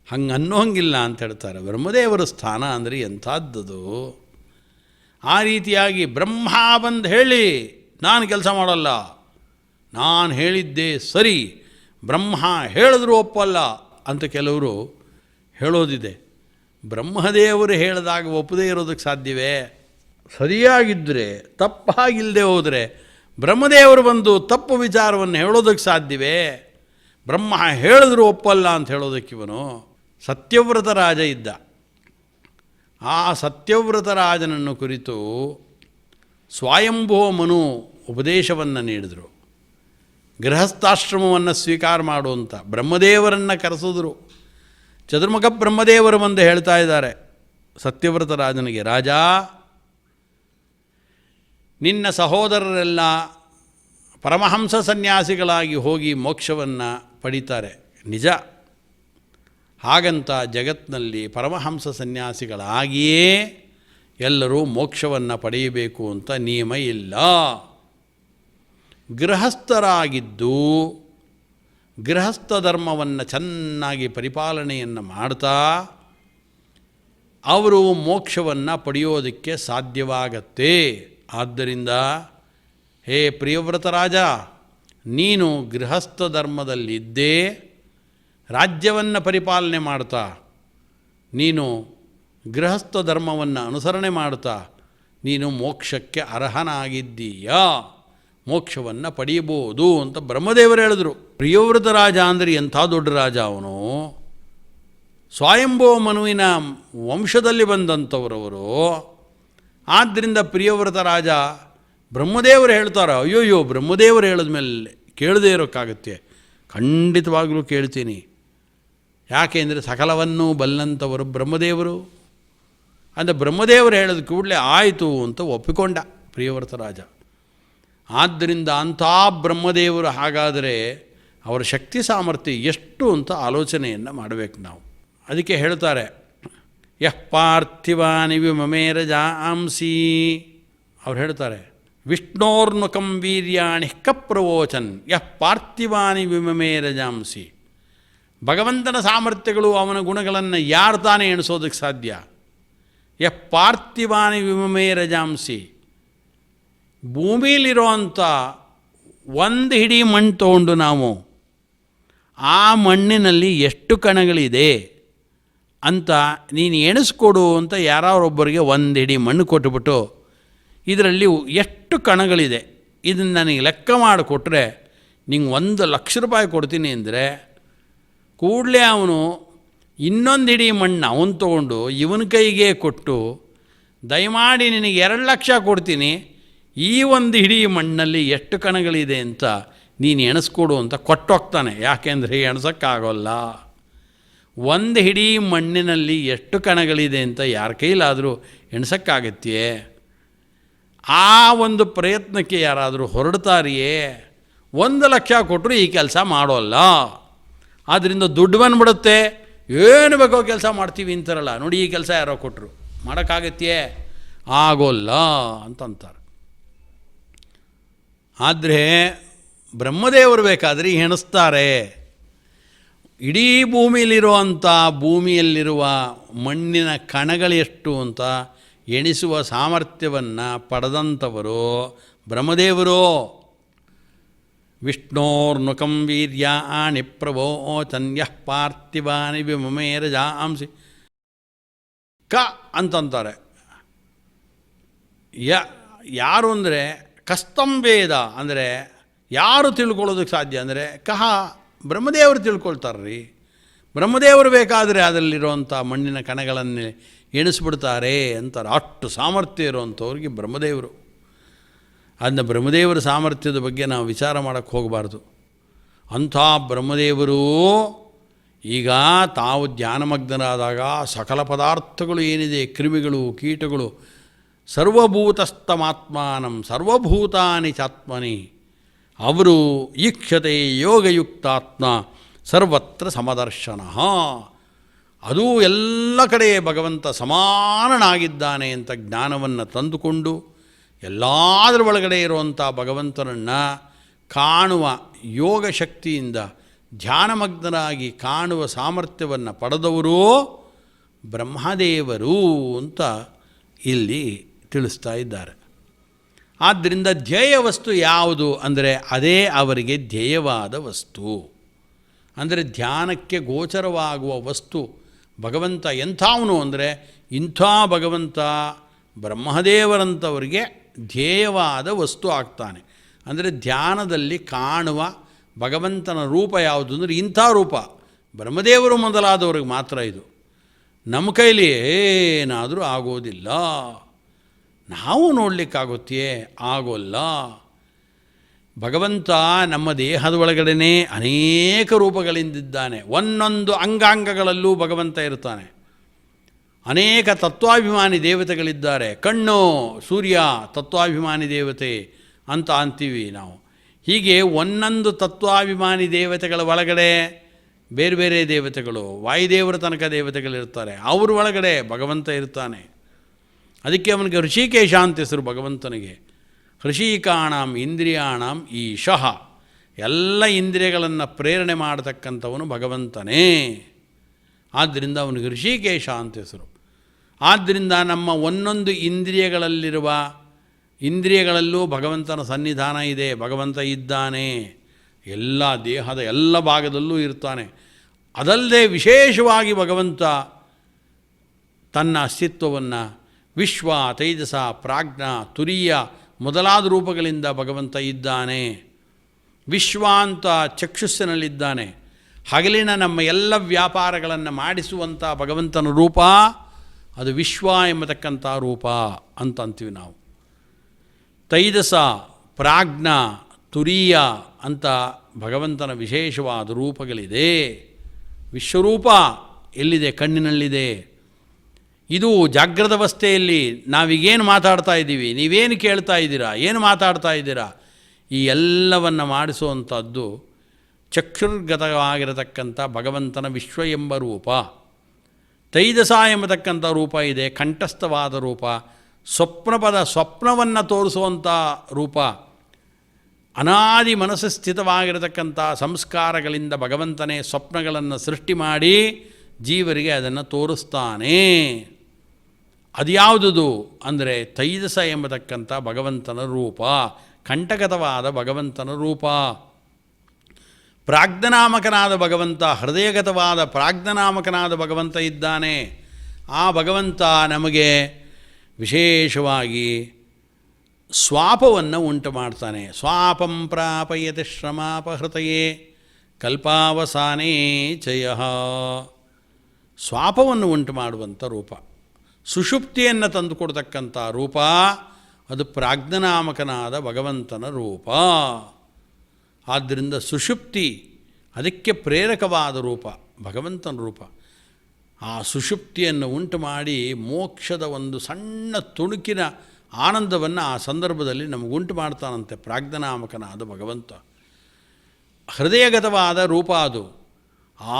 ಹಂಗೆ ಅನ್ನೋಂಗಿಲ್ಲ ಅಂತ ಹೇಳ್ತಾರೆ. ಬ್ರಹ್ಮದೇವರ ಸ್ಥಾನ ಅಂದರೆ ಎಂಥದ್ದದು. ಆ ರೀತಿಯಾಗಿ ಬ್ರಹ್ಮ ಬಂದು ಹೇಳಿ ನಾನು ಕೆಲಸ ಮಾಡಲ್ಲ, ನಾನು ಹೇಳಿದ್ದೆ ಸರಿ, ಬ್ರಹ್ಮ ಹೇಳಿದ್ರು ಒಪ್ಪಲ್ಲ ಅಂತ ಕೆಲವರು ಹೇಳೋದಿದೆ. ಬ್ರಹ್ಮದೇವರು ಹೇಳಿದಾಗ ಒಪ್ಪದೇ ಇರೋದಕ್ಕೆ ಸಾಧ್ಯವೇ? ಸರಿಯಾಗಿದ್ದರೆ, ತಪ್ಪಾಗಿಲ್ಲದೆ ಹೋದರೆ ಬ್ರಹ್ಮದೇವರು ಬಂದು ತಪ್ಪು ವಿಚಾರವನ್ನು ಹೇಳೋದಕ್ಕೆ ಸಾಧ್ಯವೇ? ಬ್ರಹ್ಮ ಹೇಳಿದ್ರು ಒಪ್ಪಲ್ಲ ಅಂತ ಹೇಳೋದಕ್ಕೆ ಇವನು. ಸತ್ಯವ್ರತ ರಾಜ ಇದ್ದ. ಆ ಸತ್ಯವ್ರತ ರಾಜನನ್ನು ಕುರಿತು ಸ್ವಯಂಭೂ ಮನು ಉಪದೇಶವನ್ನು ನೀಡಿದರು. ಗೃಹಸ್ಥಾಶ್ರಮವನ್ನು ಸ್ವೀಕಾರ ಮಾಡುವಂಥ ಬ್ರಹ್ಮದೇವರನ್ನು ಕರೆಸಿದ್ರು. ಚತುರ್ಮುಖ ಬ್ರಹ್ಮದೇವರು ಬಂದು ಹೇಳ್ತಾ ಇದ್ದಾರೆ ಸತ್ಯವ್ರತ ರಾಜನಿಗೆ, ರಾಜ, ನಿನ್ನ ಸಹೋದರರೆಲ್ಲ ಪರಮಹಂಸ ಸನ್ಯಾಸಿಗಳಾಗಿ ಹೋಗಿ ಮೋಕ್ಷವನ್ನು ಪಡೀತಾರೆ ನಿಜ. ಹಾಗಂತ ಜಗತ್ತಿನಲ್ಲಿ ಪರಮಹಂಸ ಸನ್ಯಾಸಿಗಳಾಗಿಯೇ ಎಲ್ಲರೂ ಮೋಕ್ಷವನ್ನು ಪಡೆಯಬೇಕು ಅಂತ ನಿಯಮ ಇಲ್ಲ. ಗೃಹಸ್ಥರಾಗಿದ್ದು ಗೃಹಸ್ಥ ಧರ್ಮವನ್ನು ಚೆನ್ನಾಗಿ ಪರಿಪಾಲನೆಯನ್ನು ಮಾಡ್ತಾ ಅವರು ಮೋಕ್ಷವನ್ನು ಪಡೆಯೋದಕ್ಕೆ ಸಾಧ್ಯವಾಗತ್ತೆ. ಆದ್ದರಿಂದ ಹೇ ಪ್ರಿಯವ್ರತ ರಾಜ, ನೀನು ಗೃಹಸ್ಥ ಧರ್ಮದಲ್ಲಿದ್ದೇ ರಾಜ್ಯವನ್ನು ಪರಿಪಾಲನೆ ಮಾಡ್ತಾ, ನೀನು ಗೃಹಸ್ಥ ಧರ್ಮವನ್ನು ಅನುಸರಣೆ ಮಾಡ್ತಾ ನೀನು ಮೋಕ್ಷಕ್ಕೆ ಅರ್ಹನಾಗಿದ್ದೀಯಾ, ಮೋಕ್ಷವನ್ನು ಪಡೆಯಬಹುದು ಅಂತ ಬ್ರಹ್ಮದೇವರು ಹೇಳಿದ್ರು. ಪ್ರಿಯವ್ರತ ರಾಜ ಅಂದರೆ ಎಂಥ ದೊಡ್ಡ ರಾಜ ಅವನು. ಸ್ವಯಂಭೂ ಮನುವಿನ ವಂಶದಲ್ಲಿ ಬಂದಂಥವರವರು. ಆದ್ದರಿಂದ ಪ್ರಿಯವ್ರತ ರಾಜ ಬ್ರಹ್ಮದೇವರು ಹೇಳ್ತಾರೆ, ಅಯ್ಯೋಯ್ಯೋ ಬ್ರಹ್ಮದೇವರು ಹೇಳಿದ ಮೇಲೆ ಕೇಳದೇ ಇರೋಕ್ಕಾಗತ್ತೆ? ಖಂಡಿತವಾಗಲೂ ಕೇಳ್ತೀನಿ. ಯಾಕೆ ಅಂದರೆ ಸಕಲವನ್ನು ಬಲ್ಲಂಥವರು ಬ್ರಹ್ಮದೇವರು. ಅಂದರೆ ಬ್ರಹ್ಮದೇವರು ಹೇಳಿದ ಕೂಡಲೇ ಆಯಿತು ಅಂತ ಒಪ್ಪಿಕೊಂಡ ಪ್ರಿಯವ್ರತ ರಾಜ. ಆದ್ದರಿಂದ ಅಂಥ ಬ್ರಹ್ಮದೇವರು ಹಾಗಾದರೆ ಅವರ ಶಕ್ತಿ ಸಾಮರ್ಥ್ಯ ಎಷ್ಟು ಅಂತ ಆಲೋಚನೆಯನ್ನು ಮಾಡಬೇಕು ನಾವು. ಅದಕ್ಕೆ ಹೇಳ್ತಾರೆ, ಯಃ ಪಾರ್ಥಿವಾನಿ ವಿಮಮೇರಜಾಂಸಿ, ಅವ್ರು ಹೇಳ್ತಾರೆ, ವಿಷ್ಣೋರ್ನುಕಂ ವೀರ್ಯಾಣಿ ಕಪ್ರವೋಚನ್ ಯಃ ಪಾರ್ಥಿವಾನಿ ವಿಮಮೇರಜಾಂಸಿ. ಭಗವಂತನ ಸಾಮರ್ಥ್ಯಗಳು ಅವನ ಗುಣಗಳನ್ನು ಯಾರು ತಾನೇ ಎಣಿಸೋದಕ್ಕೆ ಸಾಧ್ಯ? ಯಃ ಪಾರ್ಥಿವಾನಿ ವಿಮಮೇರಜಾಂಸಿ. ಭೂಮಿಲಿರೋಂಥ ಒಂದು ಹಿಡಿ ಮಣ್ಣು ತೊಗೊಂಡು ನಾವು ಆ ಮಣ್ಣಿನಲ್ಲಿ ಎಷ್ಟು ಕಣಗಳಿದೆ ಅಂತ ನೀನು ಎಣಿಸ್ಕೊಡು ಅಂತ ಯಾರೊಬ್ಬರಿಗೆ ಒಂದು ಹಿಡಿ ಮಣ್ಣು ಕೊಟ್ಟುಬಿಟ್ಟು ಇದರಲ್ಲಿ ಎಷ್ಟು ಕಣಗಳಿದೆ ಇದನ್ನು ನನಗೆ ಲೆಕ್ಕ ಮಾಡಿಕೊಟ್ರೆ ನಿಂಗೆ 1,00,000 ರೂಪಾಯಿ ಕೊಡ್ತೀನಿ ಅಂದರೆ ಕೂಡಲೇ ಅವನು ಇನ್ನೊಂದು ಹಿಡಿ ಮಣ್ಣು ಅವನು ತೊಗೊಂಡು ಇವನ ಕೈಗೆ ಕೊಟ್ಟು ದಯಮಾಡಿ ನಿನಗೆ 2 ಲಕ್ಷ ಕೊಡ್ತೀನಿ, ಈ ಒಂದು ಹಿಡಿ ಮಣ್ಣಲ್ಲಿ ಎಷ್ಟು ಕಣಗಳಿದೆ ಅಂತ ನೀನು ಎಣಿಸ್ಕೊಡು ಅಂತ ಕೊಟ್ಟೋಗ್ತಾನೆ. ಯಾಕೆಂದರೆ ಎಣ್ಸೋಕ್ಕಾಗೋಲ್ಲ. ಒಂದು ಹಿಡಿ ಮಣ್ಣಿನಲ್ಲಿ ಎಷ್ಟು ಕಣಗಳಿದೆ ಅಂತ ಯಾರ ಕೈಲಾದರೂ ಎಣ್ಸೋಕ್ಕಾಗತ್ತೆಯೇ? ಆ ಒಂದು ಪ್ರಯತ್ನಕ್ಕೆ ಯಾರಾದರೂ ಹೊರಡ್ತಾರಿಯೇ? 1 ಲಕ್ಷ ಕೊಟ್ಟರು ಈ ಕೆಲಸ ಮಾಡೋಲ್ಲ. ಆದ್ದರಿಂದ ದುಡ್ಡು ಬಂದ್ಬಿಡುತ್ತೆ, ಏನು ಬೇಕೋ ಕೆಲಸ ಮಾಡ್ತೀವಿ ಅಂತಾರಲ್ಲ, ನೋಡಿ ಈ ಕೆಲಸ ಯಾರೋ ಕೊಟ್ಟರು ಮಾಡೋಕ್ಕಾಗತ್ತೆಯೇ? ಆಗೋಲ್ಲ ಅಂತಂತಾರೆ. ಆದರೆ ಬ್ರಹ್ಮದೇವರು ಬೇಕಾದರೆ ಎಣಿಸ್ತಾರೆ. ಇಡೀ ಭೂಮಿಯಲ್ಲಿರುವ ಮಣ್ಣಿನ ಕಣಗಳೆಷ್ಟು ಅಂತ ಎಣಿಸುವ ಸಾಮರ್ಥ್ಯವನ್ನು ಪಡೆದಂಥವರು ಬ್ರಹ್ಮದೇವರು. ವಿಷ್ಣೋರ್ನುಕಂ ವೀರ್ಯಾಣಿ ಪ್ರವೋಚನ್ಯಃ ಪಾರ್ಥಿವಾನಿ ವಿಮಮೇರಜಾಂಸಿ ಅಂತಂತಾರೆ. ಯಾರು ಅಂದರೆ ಕಸ್ತಂ ವೇದ ಅಂದರೆ ಯಾರು ತಿಳ್ಕೊಳ್ಳೋದಕ್ಕೆ ಸಾಧ್ಯ ಅಂದರೆ ಬ್ರಹ್ಮದೇವರು ತಿಳ್ಕೊಳ್ತಾರೆ. ಬ್ರಹ್ಮದೇವರು ಬೇಕಾದರೆ ಅದರಲ್ಲಿರುವಂಥ ಮಣ್ಣಿನ ಕಣಗಳನ್ನು ಎಣಿಸ್ಬಿಡ್ತಾರೆ ಅಂತಾರೆ. ಅಷ್ಟು ಸಾಮರ್ಥ್ಯ ಇರುವಂಥವ್ರಿಗೆ ಬ್ರಹ್ಮದೇವರು. ಅದನ್ನ ಬ್ರಹ್ಮದೇವರ ಸಾಮರ್ಥ್ಯದ ಬಗ್ಗೆ ನಾವು ವಿಚಾರ ಮಾಡೋಕ್ಕೆ ಹೋಗಬಾರ್ದು. ಅಂಥ ಬ್ರಹ್ಮದೇವರು ಈಗ ತಾವು ಧ್ಯಾನಮಗ್ನರಾದಾಗ ಸಕಲ ಪದಾರ್ಥಗಳು ಏನಿದೆ, ಕ್ರಿಮಿಗಳು, ಕೀಟಗಳು, ಸರ್ವಭೂತಸ್ಥಮಾತ್ಮಾನಂ ಸರ್ವಭೂತಾನಿ ಚಾತ್ಮನಿ ಅವರು ಈಕ್ಷತೆ ಯೋಗಯುಕ್ತಾತ್ಮ ಸರ್ವತ್ರ ಸಮದರ್ಶನ. ಅದೂ ಎಲ್ಲ ಕಡೆ ಭಗವಂತ ಸಮಾನನಾಗಿದ್ದಾನೆ ಅಂತ ಜ್ಞಾನವನ್ನು ತಂದುಕೊಂಡು ಎಲ್ಲದರ ಒಳಗಡೆ ಇರುವಂಥ ಭಗವಂತನನ್ನು ಕಾಣುವ ಯೋಗ ಶಕ್ತಿಯಿಂದ ಧ್ಯಾನಮಗ್ನರಾಗಿ ಕಾಣುವ ಸಾಮರ್ಥ್ಯವನ್ನು ಪಡೆದವರು ಬ್ರಹ್ಮದೇವರು ಅಂತ ಇಲ್ಲಿ ತಿಳಿಸ್ತಾ ಇದ್ದಾರೆ. ಆದ್ದರಿಂದ ಧ್ಯೇಯ ವಸ್ತು ಯಾವುದು ಅಂದರೆ ಅದೇ ಅವರಿಗೆ ಧ್ಯೇಯವಾದ ವಸ್ತು. ಅಂದರೆ ಧ್ಯಾನಕ್ಕೆ ಗೋಚರವಾಗುವ ವಸ್ತು ಭಗವಂತ ಎಂಥವನು ಅಂದರೆ ಇಂಥ ಭಗವಂತ ಬ್ರಹ್ಮದೇವರಂಥವರಿಗೆ ಧ್ಯೇಯವಾದ ವಸ್ತು ಆಗ್ತಾನೆ. ಅಂದರೆ ಧ್ಯಾನದಲ್ಲಿ ಕಾಣುವ ಭಗವಂತನ ರೂಪ ಯಾವುದು ಅಂದರೆ ಇಂಥ ರೂಪ ಬ್ರಹ್ಮದೇವರು ಮೊದಲಾದವ್ರಿಗೆ ಮಾತ್ರ ಇದು. ನಮ್ಮ ಕೈಲಿ ಏನಾದರೂ ಆಗೋದಿಲ್ಲ. ನಾವು ನೋಡಲಿಕ್ಕಾಗುತ್ತೆಯೇ? ಆಗೋಲ್ಲ. ಭಗವಂತ ನಮ್ಮ ದೇಹದ ಒಳಗಡೆ ಅನೇಕ ರೂಪಗಳಿಂದಿದ್ದಾನೆ. ಒಂದೊಂದು ಅಂಗಾಂಗಗಳಲ್ಲೂ ಭಗವಂತ ಇರ್ತಾನೆ. ಅನೇಕ ತತ್ವಾಭಿಮಾನಿ ದೇವತೆಗಳಿದ್ದಾರೆ. ಕಣ್ಣು ಸೂರ್ಯ ತತ್ವಾಭಿಮಾನಿ ದೇವತೆ ಅಂತ ಅಂತೀವಿ ನಾವು. ಹೀಗೆ ಒಂದೊಂದು ತತ್ವಾಭಿಮಾನಿ ದೇವತೆಗಳ ಒಳಗಡೆ ಬೇರೆ ಬೇರೆ ದೇವತೆಗಳು, ವಾಯುದೇವರ ತನಕ ದೇವತೆಗಳಿರ್ತಾರೆ. ಅವ್ರ ಒಳಗಡೆ ಭಗವಂತ ಇರ್ತಾನೆ. ಅದಕ್ಕೆ ಅವನಿಗೆ ಋಷಿಕೇಶ ಅಂತ ಹೆಸರು ಭಗವಂತನಿಗೆ. ಋಷಿಕಾಣಾಂ ಇಂದ್ರಿಯಾಣಾಂ ಈಶಃ, ಎಲ್ಲ ಇಂದ್ರಿಯಗಳನ್ನು ಪ್ರೇರಣೆ ಮಾಡತಕ್ಕಂಥವನು ಭಗವಂತನೇ. ಆದ್ದರಿಂದ ಅವನಿಗೆ ಋಷಿಕೇಶ ಅಂತ ಹೆಸರು. ಆದ್ದರಿಂದ ನಮ್ಮ ಒಂದೊಂದು ಇಂದ್ರಿಯಗಳಲ್ಲೂ ಭಗವಂತನ ಸನ್ನಿಧಾನ ಇದೆ. ಭಗವಂತ ಇದ್ದಾನೆ. ಎಲ್ಲ ದೇಹದ ಎಲ್ಲ ಭಾಗದಲ್ಲೂ ಇರ್ತಾನೆ. ಅದಲ್ಲದೆ ವಿಶೇಷವಾಗಿ ಭಗವಂತ ತನ್ನ ಅಸ್ತಿತ್ವವನ್ನು ವಿಶ್ವ, ತೈಜಸ, ಪ್ರಾಜ್ಞ, ತುರೀಯ ಮೊದಲಾದ ರೂಪಗಳಿಂದ ಭಗವಂತ ಇದ್ದಾನೆ. ವಿಶ್ವ ಅಂತ ಚಕ್ಷುಸ್ಸಿನಲ್ಲಿದ್ದಾನೆ. ಹಗಲಿನ ನಮ್ಮ ಎಲ್ಲ ವ್ಯಾಪಾರಗಳನ್ನು ಮಾಡಿಸುವಂಥ ಭಗವಂತನ ರೂಪ ಅದು ವಿಶ್ವ ಎಂಬತಕ್ಕಂಥ ರೂಪ ಅಂತ ಅಂತೀವಿ ನಾವು. ತೈಜಸ, ಪ್ರಾಜ್ಞ, ತುರೀಯ ಅಂತ ಭಗವಂತನ ವಿಶೇಷವಾದ ರೂಪಗಳಿದೆ. ವಿಶ್ವರೂಪ ಎಲ್ಲಿದೆ? ಕಣ್ಣಿನಲ್ಲಿದೆ. ಇದು ಜಾಗೃತ ಅವಸ್ಥೆಯಲ್ಲಿ ನಾವೀಗೇನು ಮಾತಾಡ್ತಾ ಇದ್ದೀವಿ, ನೀವೇನು ಕೇಳ್ತಾ ಇದ್ದೀರಾ, ಏನು ಮಾತಾಡ್ತಾ ಇದ್ದೀರಾ, ಈ ಎಲ್ಲವನ್ನು ಮಾಡಿಸುವಂಥದ್ದು ಚಕ್ಷುರ್ಗತವಾಗಿರತಕ್ಕಂಥ ಭಗವಂತನ ವಿಶ್ವ ಎಂಬ ರೂಪ. ತೈಜಸ ಎಂಬತಕ್ಕಂಥ ರೂಪ ಇದೆ, ಕಂಠಸ್ಥವಾದ ರೂಪ. ಸ್ವಪ್ನವನ್ನು ತೋರಿಸುವಂಥ ರೂಪ. ಅನಾದಿ ಮನಸ್ಸು ಸ್ಥಿತವಾಗಿರತಕ್ಕಂಥ ಸಂಸ್ಕಾರಗಳಿಂದ ಭಗವಂತನೇ ಸ್ವಪ್ನಗಳನ್ನು ಸೃಷ್ಟಿ ಮಾಡಿ ಜೀವರಿಗೆ ಅದನ್ನು ತೋರಿಸ್ತಾನೆ. ಅದ್ಯಾವುದುದು ಅಂದರೆ ತೈಜಸ ಎಂಬತಕ್ಕಂಥ ಭಗವಂತನ ರೂಪ, ಕಂಠಗತವಾದ ಭಗವಂತನ ರೂಪ. ಪ್ರಾಜ್ಞನಾಮಕನಾದ ಭಗವಂತ, ಹೃದಯಗತವಾದ ಪ್ರಾಜ್ಞನಾಮಕನಾದ ಭಗವಂತ ಇದ್ದಾನೆ. ಆ ಭಗವಂತ ನಮಗೆ ವಿಶೇಷವಾಗಿ ಸ್ವಾಪವನ್ನು ಉಂಟು ಮಾಡ್ತಾನೆ. ಸ್ವಾಪಂ ಪ್ರಾಪಯತಿ ಶ್ರಮಾಪಹೃತಯೇ ಕಲ್ಪಾವಸಾನೇ ಚಯ. ಸ್ವಾಪವನ್ನು ಉಂಟು ಮಾಡುವಂಥ ರೂಪ. ಸುಷುಪ್ತಿಯನ್ನು ತಂದುಕೊಡ್ತಕ್ಕಂಥ ರೂಪ ಅದು ಪ್ರಾಜ್ಞನಾಮಕನಾದ ಭಗವಂತನ ರೂಪ. ಆದ್ದರಿಂದ ಸುಷುಪ್ತಿ ಅದಕ್ಕೆ ಪ್ರೇರಕವಾದ ರೂಪ ಭಗವಂತನ ರೂಪ. ಆ ಸುಷುಪ್ತಿಯನ್ನು ಉಂಟು ಮಾಡಿ ಮೋಕ್ಷದ ಒಂದು ಸಣ್ಣ ತುಣುಕಿನ ಆನಂದವನ್ನು ಆ ಸಂದರ್ಭದಲ್ಲಿ ನಮಗುಂಟು ಮಾಡ್ತಾನಂತೆ ಪ್ರಾಜ್ಞನಾಮಕನಾದ ಭಗವಂತ. ಹೃದಯಗತವಾದ ರೂಪ ಅದು.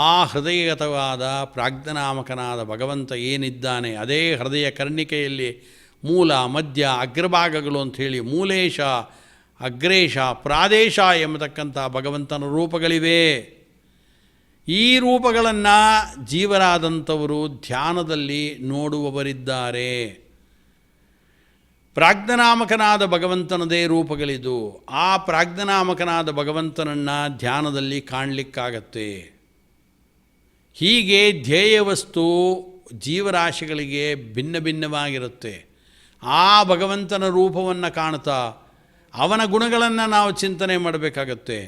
ಆ ಹೃದಯಗತವಾದ ಪ್ರಾಜ್ಞನಾಮಕನಾದ ಭಗವಂತ ಏನಿದ್ದಾನೆ ಅದೇ ಹೃದಯ ಕರ್ಣಿಕೆಯಲ್ಲಿ ಮೂಲ ಮಧ್ಯ ಅಗ್ರಭಾಗಗಳು ಅಂಥೇಳಿ ಮೂಲೇಶ ಅಗ್ರೇಶ ಪ್ರಾದೇಶ ಎಂಬತಕ್ಕಂಥ ಭಗವಂತನ ರೂಪಗಳಿವೆ. ಈ ರೂಪಗಳನ್ನು ಜೀವರಾದಂಥವರು ಧ್ಯಾನದಲ್ಲಿ ನೋಡುವವರಿದ್ದಾರೆ. ಪ್ರಾಜ್ಞನಾಮಕನಾದ ಭಗವಂತನದೇ ರೂಪಗಳಿದು. ಆ ಪ್ರಾಜ್ಞನಾಮಕನಾದ ಭಗವಂತನನ್ನು ಧ್ಯಾನದಲ್ಲಿ ಕಾಣಲಿಕ್ಕಾಗತ್ತೆ. ಹೀಗೆ ಧ್ಯೇಯ ವಸ್ತು ಜೀವರಾಶಿಗಳಿಗೆ ಭಿನ್ನ ಭಿನ್ನವಾಗಿರುತ್ತೆ. ಆ ಭಗವಂತನ ರೂಪವನ್ನು ಕಾಣ್ತಾ ಅವನ ಗುಣಗಳನ್ನು ನಾವು ಚಿಂತನೆ ಮಾಡಬೇಕಾಗತ್ತೆ.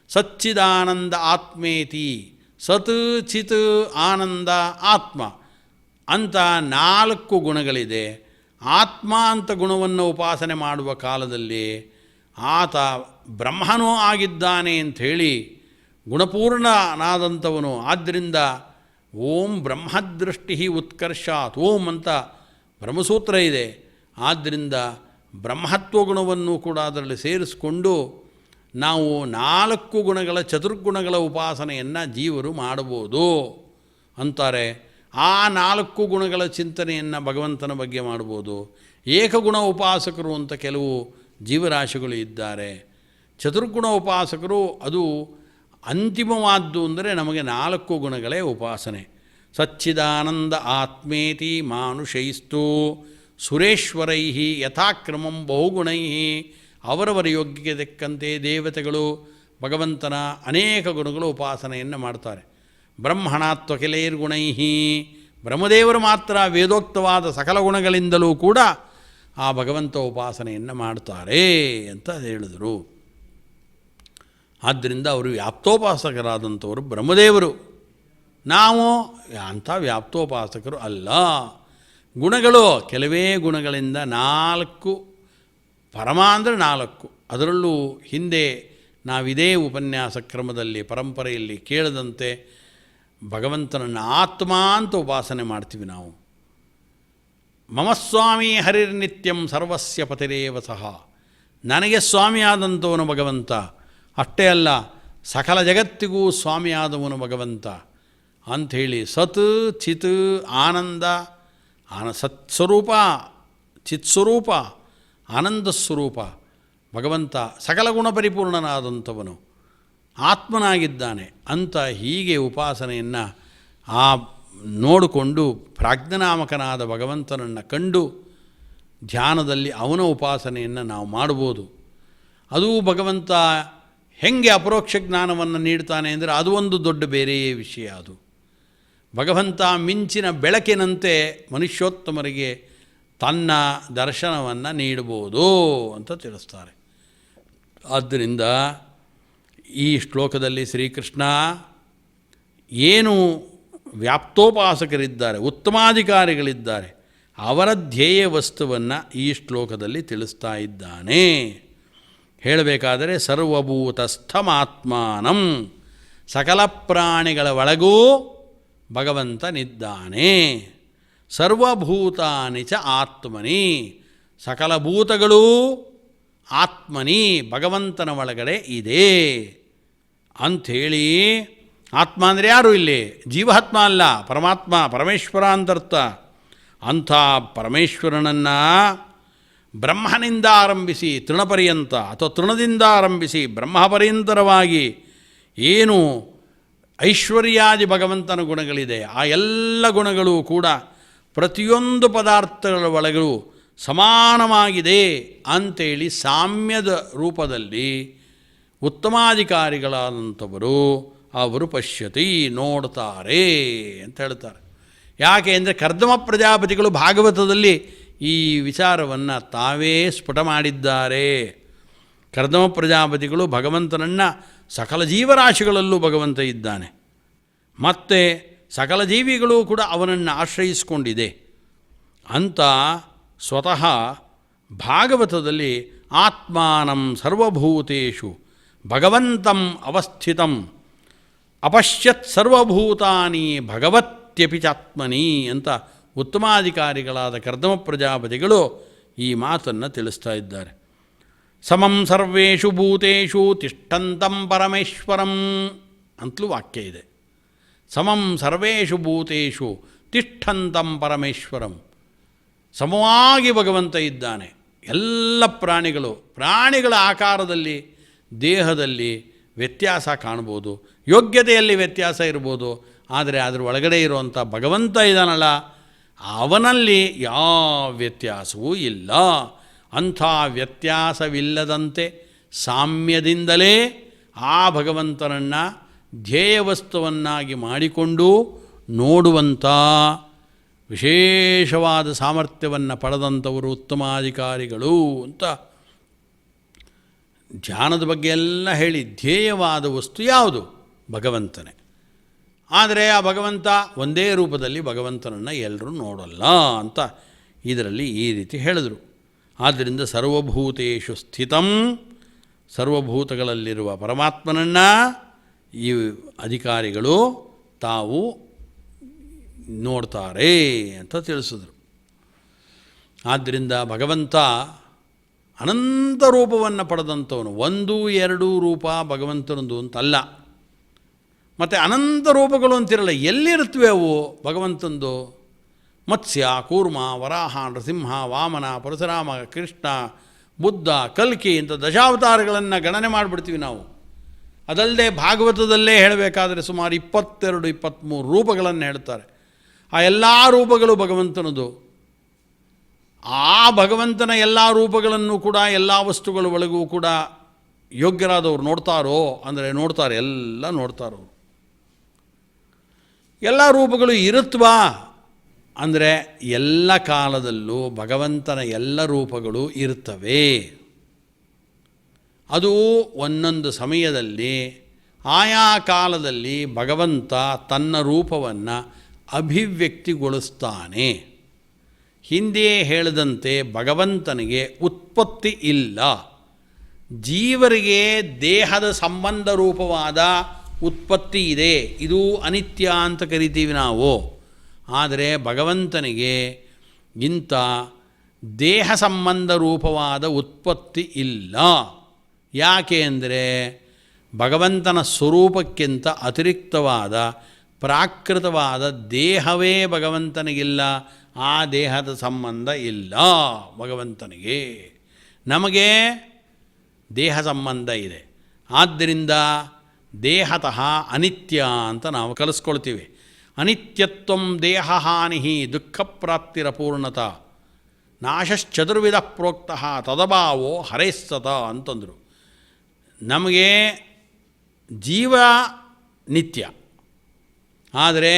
ಸಚ್ಚಿದಾನಂದ ಆತ್ಮೇತಿ, ಸತ್ ಚಿತ್ ಆನಂದ ಆತ್ಮ ಅಂತ 4 ಗುಣಗಳಿದೆ. ಆತ್ಮ ಅಂತ ಗುಣವನ್ನು ಉಪಾಸನೆ ಮಾಡುವ ಕಾಲದಲ್ಲಿ ಆತ ಬ್ರಹ್ಮನೂ ಆಗಿದ್ದಾನೆ ಅಂಥೇಳಿ ಗುಣಪೂರ್ಣನಾದಂಥವನು. ಆದ್ದರಿಂದ ಓಂ ಬ್ರಹ್ಮದೃಷ್ಟಿ ಉತ್ಕರ್ಷಾತ್ ಓಂ ಅಂತ ಬ್ರಹ್ಮಸೂತ್ರ ಇದೆ. ಆದ್ದರಿಂದ ಬ್ರಹ್ಮತ್ವ ಗುಣವನ್ನು ಕೂಡ ಅದರಲ್ಲಿ ಸೇರಿಸಿಕೊಂಡು ನಾವು 4 ಗುಣಗಳ ಚತುರ್ಗುಣಗಳ ಉಪಾಸನೆಯನ್ನು ಜೀವರು ಮಾಡಬಹುದು ಅಂತಾರೆ. ಆ 4 ಗುಣಗಳ ಚಿಂತನೆಯನ್ನು ಭಗವಂತನ ಬಗ್ಗೆ ಮಾಡ್ಬೋದು. ಏಕಗುಣ ಉಪಾಸಕರು ಅಂತ ಕೆಲವು ಜೀವರಾಶಿಗಳು ಇದ್ದಾರೆ. ಚತುರ್ಗುಣ ಉಪಾಸಕರು ಅದು ಅಂತಿಮವಾದ್ದು ಅಂದರೆ ನಮಗೆ 4 ಗುಣಗಳೇ ಉಪಾಸನೆ. ಸಚ್ಚಿದಾನಂದ ಆತ್ಮೇತಿ ಮಾನುಷೈಸ್ತು ಸುರೇಶ್ವರೈ ಯಥಾಕ್ರಮಂ ಬಹುಗುಣೈ. ಅವರವರ ಯೋಗ್ಯಕ್ಕೆ ತಕ್ಕಂತೆ ದೇವತೆಗಳು ಭಗವಂತನ ಅನೇಕ ಗುಣಗಳು ಉಪಾಸನೆಯನ್ನು ಮಾಡ್ತಾರೆ. ಬ್ರಹ್ಮಣಾತ್ವಖಿಲೈರ್ಗುಣೈ, ಬ್ರಹ್ಮದೇವರು ಮಾತ್ರ ವೇದೋಕ್ತವಾದ ಸಕಲ ಗುಣಗಳಿಂದಲೂ ಕೂಡ ಆ ಭಗವಂತ ಉಪಾಸನೆಯನ್ನು ಮಾಡ್ತಾರೆ ಅಂತ ಹೇಳಿದರು. ಆದ್ದರಿಂದ ಅವರು ವ್ಯಾಪ್ತೋಪಾಸಕರಾದಂಥವರು ಬ್ರಹ್ಮದೇವರು. ನಾವು ಅಂಥ ವ್ಯಾಪ್ತೋಪಾಸಕರು ಅಲ್ಲ. ಗುಣಗಳು ಕೆಲವೇ ಗುಣಗಳಿಂದ 4 ಪರಮ ಅಂದರೆ 4. ಅದರಲ್ಲೂ ಹಿಂದೆ ನಾವಿದೇ ಉಪನ್ಯಾಸ ಕ್ರಮದಲ್ಲಿ ಪರಂಪರೆಯಲ್ಲಿ ಕೇಳದಂತೆ ಭಗವಂತನನ್ನು ಆತ್ಮ ಅಂತ ಉಪಾಸನೆ ಮಾಡ್ತೀವಿ ನಾವು. ಮಮ ಸ್ವಾಮಿ ಹರಿರ್ನಿತ್ಯಂ ಸರ್ವಸ್ಯ ಪತಿರೇವ ಸಹ. ನನಗೆ ಸ್ವಾಮಿಯಾದಂಥವನು ಭಗವಂತ. ಅಷ್ಟೇ ಅಲ್ಲ, ಸಕಲ ಜಗತ್ತಿಗೂ ಸ್ವಾಮಿಯಾದವನು ಭಗವಂತ ಅಂಥೇಳಿ ಸತ್ ಚಿತ್ ಆನಂದ ಸತ್ಸ್ವರೂಪ, ಚಿತ್ಸ್ವರೂಪ, ಆನಂದ ಸ್ವರೂಪ ಭಗವಂತ ಸಕಲ ಗುಣ ಪರಿಪೂರ್ಣನಾದಂಥವನು ಆತ್ಮನಾಗಿದ್ದಾನೆ ಅಂತ ಹೀಗೆ ಉಪಾಸನೆಯನ್ನು ನೋಡಿಕೊಂಡು ಪ್ರಾಜ್ಞನಾಮಕನಾದ ಭಗವಂತನನ್ನು ಕಂಡು ಧ್ಯಾನದಲ್ಲಿ ಅವನ ಉಪಾಸನೆಯನ್ನು ನಾವು ಮಾಡ್ಬೋದು. ಅದು ಭಗವಂತ ಹೆಂಗೆ ಅಪರೋಕ್ಷ ಜ್ಞಾನವನ್ನು ನೀಡ್ತಾನೆ ಅಂದರೆ ಅದು ಒಂದು ದೊಡ್ಡ ಬೇರೆಯೇ ವಿಷಯ. ಅದು ಭಗವಂತ ಮಿಂಚಿನ ಬೆಳಕಿನಂತೆ ಮನುಷ್ಯೋತ್ತಮರಿಗೆ ತನ್ನ ದರ್ಶನವನ್ನು ನೀಡಬಹುದು ಅಂತ ತಿಳಿಸ್ತಾರೆ. ಆದ್ದರಿಂದ ಈ ಶ್ಲೋಕದಲ್ಲಿ ಶ್ರೀಕೃಷ್ಣ ಏನು ವ್ಯಾಪ್ತೋಪಾಸಕರಿದ್ದಾರೆ, ಉತ್ತಮಾಧಿಕಾರಿಗಳಿದ್ದಾರೆ, ಅವರ ಧ್ಯೇಯ ವಸ್ತುವನ್ನು ಈ ಶ್ಲೋಕದಲ್ಲಿ ತಿಳಿಸ್ತಾ ಇದ್ದಾನೆ. ಹೇಳಬೇಕಾದರೆ ಸರ್ವಭೂತಸ್ಥಮಾತ್ಮಾನಂ, ಸಕಲ ಪ್ರಾಣಿಗಳ ಒಳಗೂ ಭಗವಂತನಿದ್ದಾನೆ. ಸರ್ವಭೂತಾನಿ ಚ ಆತ್ಮನಿ, ಸಕಲ ಭೂತಗಳೂ ಆತ್ಮನಿ ಭಗವಂತನ ಒಳಗಡೆ ಇದೆ ಅಂಥೇಳಿ. ಆತ್ಮ ಅಂದರೆ ಯಾರು? ಇಲ್ಲಿ ಜೀವಾತ್ಮ ಅಲ್ಲ, ಪರಮಾತ್ಮ, ಪರಮೇಶ್ವರ ಅಂತರ್ಥ. ಅಂಥ ಪರಮೇಶ್ವರನನ್ನು ಬ್ರಹ್ಮನಿಂದ ಆರಂಭಿಸಿ ತೃಣಪರ್ಯಂತ ಅಥವಾ ತೃಣದಿಂದ ಆರಂಭಿಸಿ ಬ್ರಹ್ಮಪರ್ಯಂತರವಾಗಿ ಏನು ಐಶ್ವರ್ಯಾದಿ ಭಗವಂತನ ಗುಣಗಳಿದೆ ಆ ಎಲ್ಲ ಗುಣಗಳು ಕೂಡ ಪ್ರತಿಯೊಂದು ಪದಾರ್ಥಗಳ ಒಳಗೂ ಸಮಾನವಾಗಿದೆ ಅಂಥೇಳಿ ಸಾಮ್ಯದ ರೂಪದಲ್ಲಿ ಉತ್ತಮಾಧಿಕಾರಿಗಳಾದಂಥವರು ಅವರು ಪಶ್ಯತಿ ನೋಡ್ತಾರೆ ಅಂತ ಹೇಳ್ತಾರೆ. ಯಾಕೆ ಅಂದರೆ ಕರ್ದಮ ಪ್ರಜಾಪತಿಗಳು ಭಾಗವತದಲ್ಲಿ ಈ ವಿಚಾರವನ್ನು ತಾವೇ ಸ್ಫುಟ ಮಾಡಿದ್ದಾರೆ. ಕರ್ದಮ ಪ್ರಜಾಪತಿಗಳು ಭಗವಂತನನ್ನು ಸಕಲ ಜೀವರಾಶಿಗಳಲ್ಲೂ ಭಗವಂತ ಇದ್ದಾನೆ, ಮತ್ತು ಸಕಲ ಜೀವಿಗಳು ಕೂಡ ಅವನನ್ನು ಆಶ್ರಯಿಸಿಕೊಂಡಿದೆ. ಅಂತ ಸ್ವತಃ ಭಾಗವತದಲ್ಲಿ ಆತ್ಮಾನಂ ಸರ್ವಭೂತೇಷು ಭಗವಂತಂ ಅವಸ್ಥಿತಂ ಅಪಶ್ಯತ್ ಸರ್ವಭೂತಾನಿ ಭಗವತ್ಯಪಿ ಚಾತ್ಮನಿ ಅಂತ ಉತ್ತಮಾಧಿಕಾರಿಗಳಾದ ಕರ್ದಮ ಪ್ರಜಾಪತಿಗಳು ಈ ಮಾತನ್ನು ತಿಳಿಸ್ತಾ ಇದ್ದಾರೆ. ಸಮಂ ಸರ್ವೇಷು ಭೂತೇಷು ತಿಷ್ಠಂತಂ ಪರಮೇಶ್ವರಂ ಅಂತಲೂ ವಾಕ್ಯ ಇದೆ. ಸಮಂ ಸರ್ವೇಷು ಭೂತೇಷು ತಿಷ್ಠಂತಂ ಪರಮೇಶ್ವರಂ. ಸಮವಾಗಿ ಭಗವಂತ ಇದ್ದಾನೆ. ಎಲ್ಲ ಪ್ರಾಣಿಗಳ ಆಕಾರದಲ್ಲಿ ದೇಹದಲ್ಲಿ ವ್ಯತ್ಯಾಸ ಕಾಣ್ಬೋದು, ಯೋಗ್ಯತೆಯಲ್ಲಿ ವ್ಯತ್ಯಾಸ ಇರ್ಬೋದು, ಆದರೆ ಅದರ ಒಳಗಡೆ ಇರುವಂಥ ಭಗವಂತ ಇದ್ದಾನಲ್ಲ, ಅವನಲ್ಲಿ ಯಾವ ವ್ಯತ್ಯಾಸವೂ ಇಲ್ಲ. ಅಂಥ ವ್ಯತ್ಯಾಸವಿಲ್ಲದಂತೆ ಸಾಮ್ಯದಿಂದಲೇ ಆ ಭಗವಂತನನ್ನು ಧ್ಯೇಯವಸ್ತುವನ್ನಾಗಿ ಮಾಡಿಕೊಂಡು ನೋಡುವಂಥ ವಿಶೇಷವಾದ ಸಾಮರ್ಥ್ಯವನ್ನು ಪಡೆದಂಥವರು ಉತ್ತಮಾಧಿಕಾರಿಗಳು ಅಂತ ಧ್ಯಾನದ ಬಗ್ಗೆ ಎಲ್ಲ ಹೇಳಿ. ಧ್ಯೇಯವಾದ ವಸ್ತು ಯಾವುದು? ಭಗವಂತನೇ. ಆದರೆ ಆ ಭಗವಂತ ಒಂದೇ ರೂಪದಲ್ಲಿ ಭಗವಂತನನ್ನು ಎಲ್ಲರೂ ನೋಡಲ್ಲ ಅಂತ ಇದರಲ್ಲಿ ಈ ರೀತಿ ಹೇಳಿದರು. ಆದ್ದರಿಂದ ಸರ್ವಭೂತೇಷು ಸ್ಥಿತಂ, ಸರ್ವಭೂತಗಳಲ್ಲಿರುವ ಪರಮಾತ್ಮನನ್ನು ಈ ಅಧಿಕಾರಿಗಳು ತಾವು ನೋಡ್ತಾರೆ ಅಂತ ತಿಳಿಸಿದರು. ಆದ್ದರಿಂದ ಭಗವಂತ ಅನಂತ ರೂಪವನ್ನು ಪಡೆದಂಥವನು. 1, 2 ರೂಪ ಭಗವಂತನದು ಅಂತಲ್ಲ. ಮತ್ತು ಅನಂತ ರೂಪಗಳು ಅಂತಿರಲ್ಲ, ಎಲ್ಲಿರುತ್ತವೆ ಅವು ಭಗವಂತಂದು? ಮತ್ಸ್ಯ, ಕೂರ್ಮ, ವರಾಹ, ನರಸಿಂಹ, ವಾಮನ, ಪರಶುರಾಮ, ಕೃಷ್ಣ, ಬುದ್ಧ, ಕಲ್ಕಿ ಇಂಥ ದಶಾವತಾರಗಳನ್ನು ಗಣನೆ ಮಾಡಿಬಿಡ್ತೀವಿ ನಾವು. ಅದಲ್ಲದೆ ಭಾಗವತದಲ್ಲೇ ಹೇಳಬೇಕಾದ್ರೆ ಸುಮಾರು 22-23 ರೂಪಗಳನ್ನು ಹೇಳ್ತಾರೆ. ಆ ಎಲ್ಲ ರೂಪಗಳು ಭಗವಂತನದು. ಆ ಭಗವಂತನ ಎಲ್ಲ ರೂಪಗಳನ್ನು ಕೂಡ ಎಲ್ಲ ವಸ್ತುಗಳ ಒಳಗೂ ಕೂಡ ಯೋಗ್ಯರಾದವರು ನೋಡ್ತಾರೋ ಅಂದರೆ ನೋಡ್ತಾರೆ, ಎಲ್ಲ ನೋಡ್ತಾರೋ. ಎಲ್ಲ ರೂಪಗಳು ಇರುತ್ತವಾ ಅಂದರೆ ಎಲ್ಲ ಕಾಲದಲ್ಲೂ ಭಗವಂತನ ಎಲ್ಲ ರೂಪಗಳು ಇರ್ತವೆ. ಅದು ಒಂದೊಂದು ಸಮಯದಲ್ಲಿ ಆಯಾ ಕಾಲದಲ್ಲಿ ಭಗವಂತ ತನ್ನ ರೂಪವನ್ನು ಅಭಿವ್ಯಕ್ತಿಗೊಳಿಸ್ತಾನೆ. ಹಿಂದೆ ಹೇಳಿದಂತೆ ಭಗವಂತನಿಗೆ ಉತ್ಪತ್ತಿ ಇಲ್ಲ. ಜೀವರಿಗೆ ದೇಹದ ಸಂಬಂಧ ರೂಪವಾದ ಉತ್ಪತ್ತಿ ಇದೆ, ಇದು ಅನಿತ್ಯ ಅಂತ ಕರಿತೀವಿ ನಾವು. ಆದರೆ ಭಗವಂತನಿಗೆ ಇಂಥ ದೇಹ ಸಂಬಂಧ ರೂಪವಾದ ಉತ್ಪತ್ತಿ ಇಲ್ಲ. ಯಾಕೆ ಅಂದರೆ ಭಗವಂತನ ಸ್ವರೂಪಕ್ಕಿಂತ ಅತಿರಿಕ್ತವಾದ ಪ್ರಾಕೃತವಾದ ದೇಹವೇ ಭಗವಂತನಿಗಿಲ್ಲ. ಆ ದೇಹದ ಸಂಬಂಧ ಇಲ್ಲ ಭಗವಂತನಿಗೆ. ನಮಗೆ ದೇಹ ಸಂಬಂಧ ಇದೆ. ಆದ್ದರಿಂದ ದೇಹತಃ ಅನಿತ್ಯ ಅಂತ ನಾವು ಕಲಿಸ್ಕೊಳ್ತೀವಿ. ಅನಿತ್ಯತ್ವಂ ದೇಹಹಾನಿ ದುಃಖಪ್ರಾಪ್ತಿರಪೂರ್ಣತ ನಾಶಶ್ಚತುರ್ವಿಧ ಪ್ರೋಕ್ತಃ ತದಭಾವೋ ಹರೇಸ್ತತ ಅಂತಂದರು. ನಮಗೆ ಜೀವ ನಿತ್ಯ, ಆದರೆ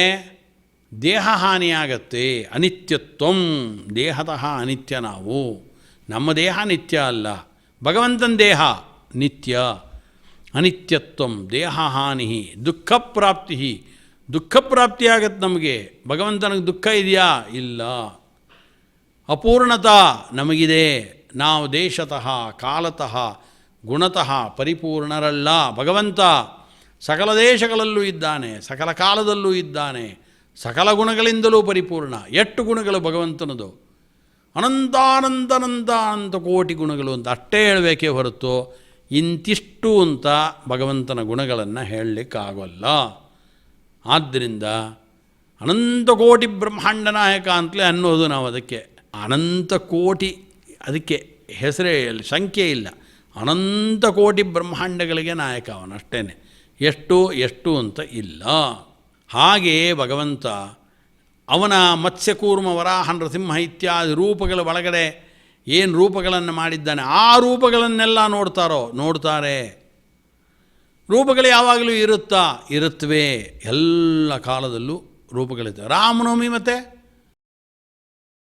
ದೇಹ ಹಾನಿಯಾಗತ್ತೆ. ಅನಿತ್ಯತ್ವಂ, ದೇಹತಃ ಅನಿತ್ಯ ನಾವು. ನಮ್ಮ ದೇಹ ನಿತ್ಯ ಅಲ್ಲ, ಭಗವಂತನ ದೇಹ ನಿತ್ಯ. ಅನಿತ್ಯತ್ವಂ ದೇಹ ಹಾನಿ ದುಃಖಪ್ರಾಪ್ತಿ, ದುಃಖಪ್ರಾಪ್ತಿಯಾಗತ್ತೆ ನಮಗೆ. ಭಗವಂತನಿಗೆ ದುಃಖ ಇದೆಯಾ? ಇಲ್ಲ. ಅಪೂರ್ಣತಾ ನಮಗಿದೆ. ನಾವು ದೇಶತಃ ಕಾಲತಃ ಗುಣತಃ ಪರಿಪೂರ್ಣರಲ್ಲ. ಭಗವಂತ ಸಕಲ ದೇಶಗಳಲ್ಲೂ ಇದ್ದಾನೆ, ಸಕಲ ಕಾಲದಲ್ಲೂ ಇದ್ದಾನೆ, ಸಕಲ ಗುಣಗಳಿಂದಲೂ ಪರಿಪೂರ್ಣ. ಎಷ್ಟು ಗುಣಗಳು ಭಗವಂತನದು? ಅನಂತ ಕೋಟಿ ಗುಣಗಳು ಅಂತ ಅಷ್ಟೇ ಹೇಳಬೇಕೇ ಹೊರತು ಇಂತಿಷ್ಟು ಅಂತ ಭಗವಂತನ ಗುಣಗಳನ್ನು ಹೇಳಲಿಕ್ಕಾಗಲ್ಲ. ಆದ್ದರಿಂದ ಅನಂತ ಕೋಟಿ ಬ್ರಹ್ಮಾಂಡ ನಾಯಕ ಅಂತಲೇ ಅನ್ನೋದು ನಾವು. ಅದಕ್ಕೆ ಅನಂತ ಕೋಟಿ, ಅದಕ್ಕೆ ಹೆಸರೇ ಸಂಖ್ಯೆ ಇಲ್ಲ. ಅನಂತ ಕೋಟಿ ಬ್ರಹ್ಮಾಂಡಗಳಿಗೆ ನಾಯಕ ಅವನಷ್ಟೇ. ಎಷ್ಟು ಅಂತ ಇಲ್ಲ. ಹಾಗೆಯೇ ಭಗವಂತ ಅವನ ಮತ್ಸ್ಯಕೂರ್ಮ ವರಾಹ ನರಸಿಂಹ ಇತ್ಯಾದಿ ರೂಪಗಳ ಒಳಗಡೆ ಏನು ರೂಪಗಳನ್ನು ಮಾಡಿದ್ದಾನೆ ಆ ರೂಪಗಳನ್ನೆಲ್ಲ ನೋಡ್ತಾರೆ. ರೂಪಗಳು ಯಾವಾಗಲೂ ಇರುತ್ತವೆ. ಎಲ್ಲ ಕಾಲದಲ್ಲೂ ರೂಪಗಳಿರ್ತವೆ. ರಾಮನವಮಿ ಮತ್ತು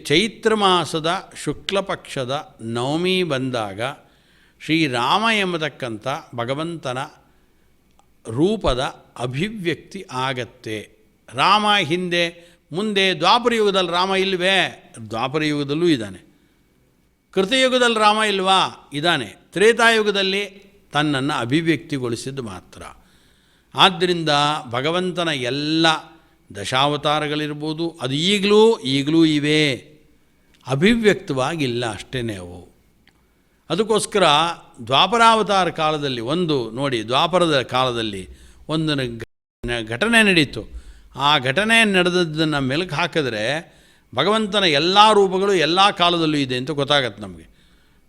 ಚೈತ್ರ ಮಾಸದ ಶುಕ್ಲ ಪಕ್ಷದ ನವಮಿ ಬಂದಾಗ ಶ್ರೀರಾಮ ಎಂಬತಕ್ಕಂಥ ಭಗವಂತನ ರೂಪದ ಅಭಿವ್ಯಕ್ತಿ ಆಗತ್ತೆ. ರಾಮ ಹಿಂದೆ ಮುಂದೆ ದ್ವಾಪರ ಯುಗದಲ್ಲಿ ರಾಮ ಇಲ್ವೇ? ದ್ವಾಪರ ಯುಗದಲ್ಲೂ ಇದ್ದಾನೆ. ಕೃತಯುಗದಲ್ಲಿ ರಾಮ ಇಲ್ವಾ? ಇದ್ದಾನೆ. ತ್ರೇತಾಯುಗದಲ್ಲಿ ತನ್ನನ್ನು ಅಭಿವ್ಯಕ್ತಿಗೊಳಿಸಿದ್ದು ಮಾತ್ರ. ಆದ್ದರಿಂದ ಭಗವಂತನ ಎಲ್ಲ ದಶಾವತಾರಗಳಿರ್ಬೋದು, ಅದು ಈಗಲೂ ಇವೆ, ಅಭಿವ್ಯಕ್ತವಾಗಿಲ್ಲ ಅಷ್ಟೇ ಅವು. ಅದಕ್ಕೋಸ್ಕರ ದ್ವಾಪರಾವತಾರ ಕಾಲದಲ್ಲಿ ನೋಡಿ, ದ್ವಾಪರದ ಕಾಲದಲ್ಲಿ ಒಂದು ಘಟನೆ ನಡೀತು. ಆ ಘಟನೆ ನಡೆದದ್ದನ್ನು ಮೆಲುಕು ಹಾಕಿದ್ರೆ ಭಗವಂತನ ಎಲ್ಲ ರೂಪಗಳು ಎಲ್ಲ ಕಾಲದಲ್ಲೂ ಇದೆ ಅಂತ ಗೊತ್ತಾಗತ್ತೆ ನಮಗೆ.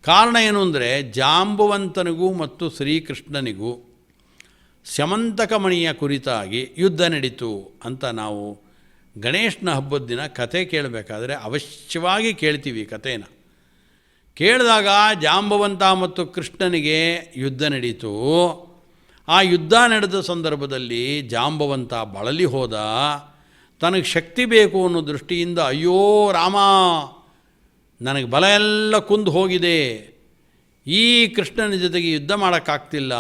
ಕಾರಣ ಏನು ಅಂದರೆ, ಜಾಂಬವಂತನಿಗೂ ಮತ್ತು ಶ್ರೀಕೃಷ್ಣನಿಗೂ ಸ್ಯಮಂತಕಮಣಿಯ ಕುರಿತಾಗಿ ಯುದ್ಧ ನಡೀತು ಅಂತ ನಾವು ಗಣೇಶನ ಹಬ್ಬದ ದಿನ ಕತೆ ಕೇಳಬೇಕಾದ್ರೆ ಅವಶ್ಯವಾಗಿ ಕೇಳ್ತೀವಿ. ಕಥೆನ ಕೇಳಿದಾಗ ಜಾಂಬವಂತ ಮತ್ತು ಕೃಷ್ಣನಿಗೆ ಯುದ್ಧ ನಡೀತು. ಆ ಯುದ್ಧ ನಡೆದ ಸಂದರ್ಭದಲ್ಲಿ ಜಾಂಬವಂತ ಬಳಲಿ ಹೋದ. ತನಗೆ ಶಕ್ತಿ ಬೇಕು ಅನ್ನೋ ದೃಷ್ಟಿಯಿಂದ, ಅಯ್ಯೋ ರಾಮ, ನನಗೆ ಬಲ ಎಲ್ಲ ಕುಂದು ಹೋಗಿದೆ, ಈ ಕೃಷ್ಣನ ಜೊತೆಗೆ ಯುದ್ಧ ಮಾಡೋಕ್ಕಾಗ್ತಿಲ್ಲ,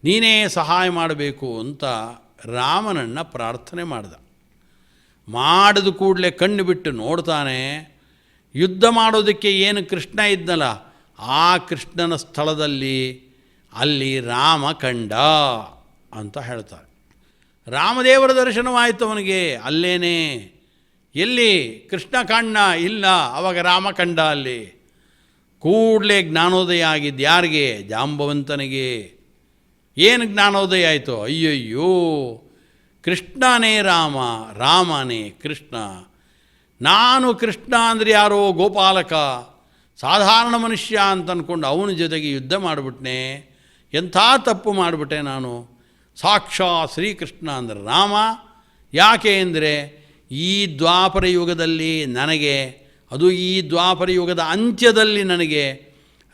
ನೀನೇ ಸಹಾಯ ಮಾಡಬೇಕು ಅಂತ ರಾಮನನ್ನು ಪ್ರಾರ್ಥನೆ ಮಾಡಿದ ಕೂಡಲೇ ಕಣ್ಣು ಬಿಟ್ಟು ನೋಡ್ತಾನೆ. ಯುದ್ಧ ಮಾಡೋದಕ್ಕೆ ಏನು ಕೃಷ್ಣ ಇದ್ನಲ್ಲ, ಆ ಕೃಷ್ಣನ ಸ್ಥಳದಲ್ಲಿ ಅಲ್ಲಿ ರಾಮ ಕಂಡ ಅಂತ ಹೇಳ್ತಾರೆ. ರಾಮದೇವರ ದರ್ಶನವಾಯಿತು ಅವನಿಗೆ ಅಲ್ಲೇನೆ. ಎಲ್ಲಿ ಕೃಷ್ಣ ಕಾಣ್ಣ ಇಲ್ಲ, ಅವಾಗ ರಾಮ ಕಂಡ ಅಲ್ಲಿ. ಕೂಡಲೇ ಜ್ಞಾನೋದಯ ಆಗಿದ್ದು ಯಾರಿಗೆ? ಜಾಂಬವಂತನಿಗೆ. ಏನು ಜ್ಞಾನೋದಯ ಆಯಿತು? ಅಯ್ಯಯ್ಯೋ, ಕೃಷ್ಣನೇ ರಾಮ, ರಾಮನೇ ಕೃಷ್ಣ. ನಾನು ಕೃಷ್ಣ ಅಂದರೆ ಯಾರೋ ಗೋಪಾಲಕ, ಸಾಧಾರಣ ಮನುಷ್ಯ ಅಂತ ಅಂದ್ಕೊಂಡು ಅವನ ಜೊತೆಗೆ ಯುದ್ಧ ಮಾಡಿಬಿಟ್ನೆ. ಎಂಥ ತಪ್ಪು ಮಾಡಿಬಿಟ್ಟೆ ನಾನು. ಸಾಕ್ಷಾತ್ ಶ್ರೀಕೃಷ್ಣ ಅಂದರೆ ರಾಮ. ಯಾಕೆ ಅಂದರೆ ಈ ದ್ವಾಪರ ಯುಗದಲ್ಲಿ ನನಗೆ, ಅದು ಈ ದ್ವಾಪರ ಯುಗದ ಅಂತ್ಯದಲ್ಲಿ ನನಗೆ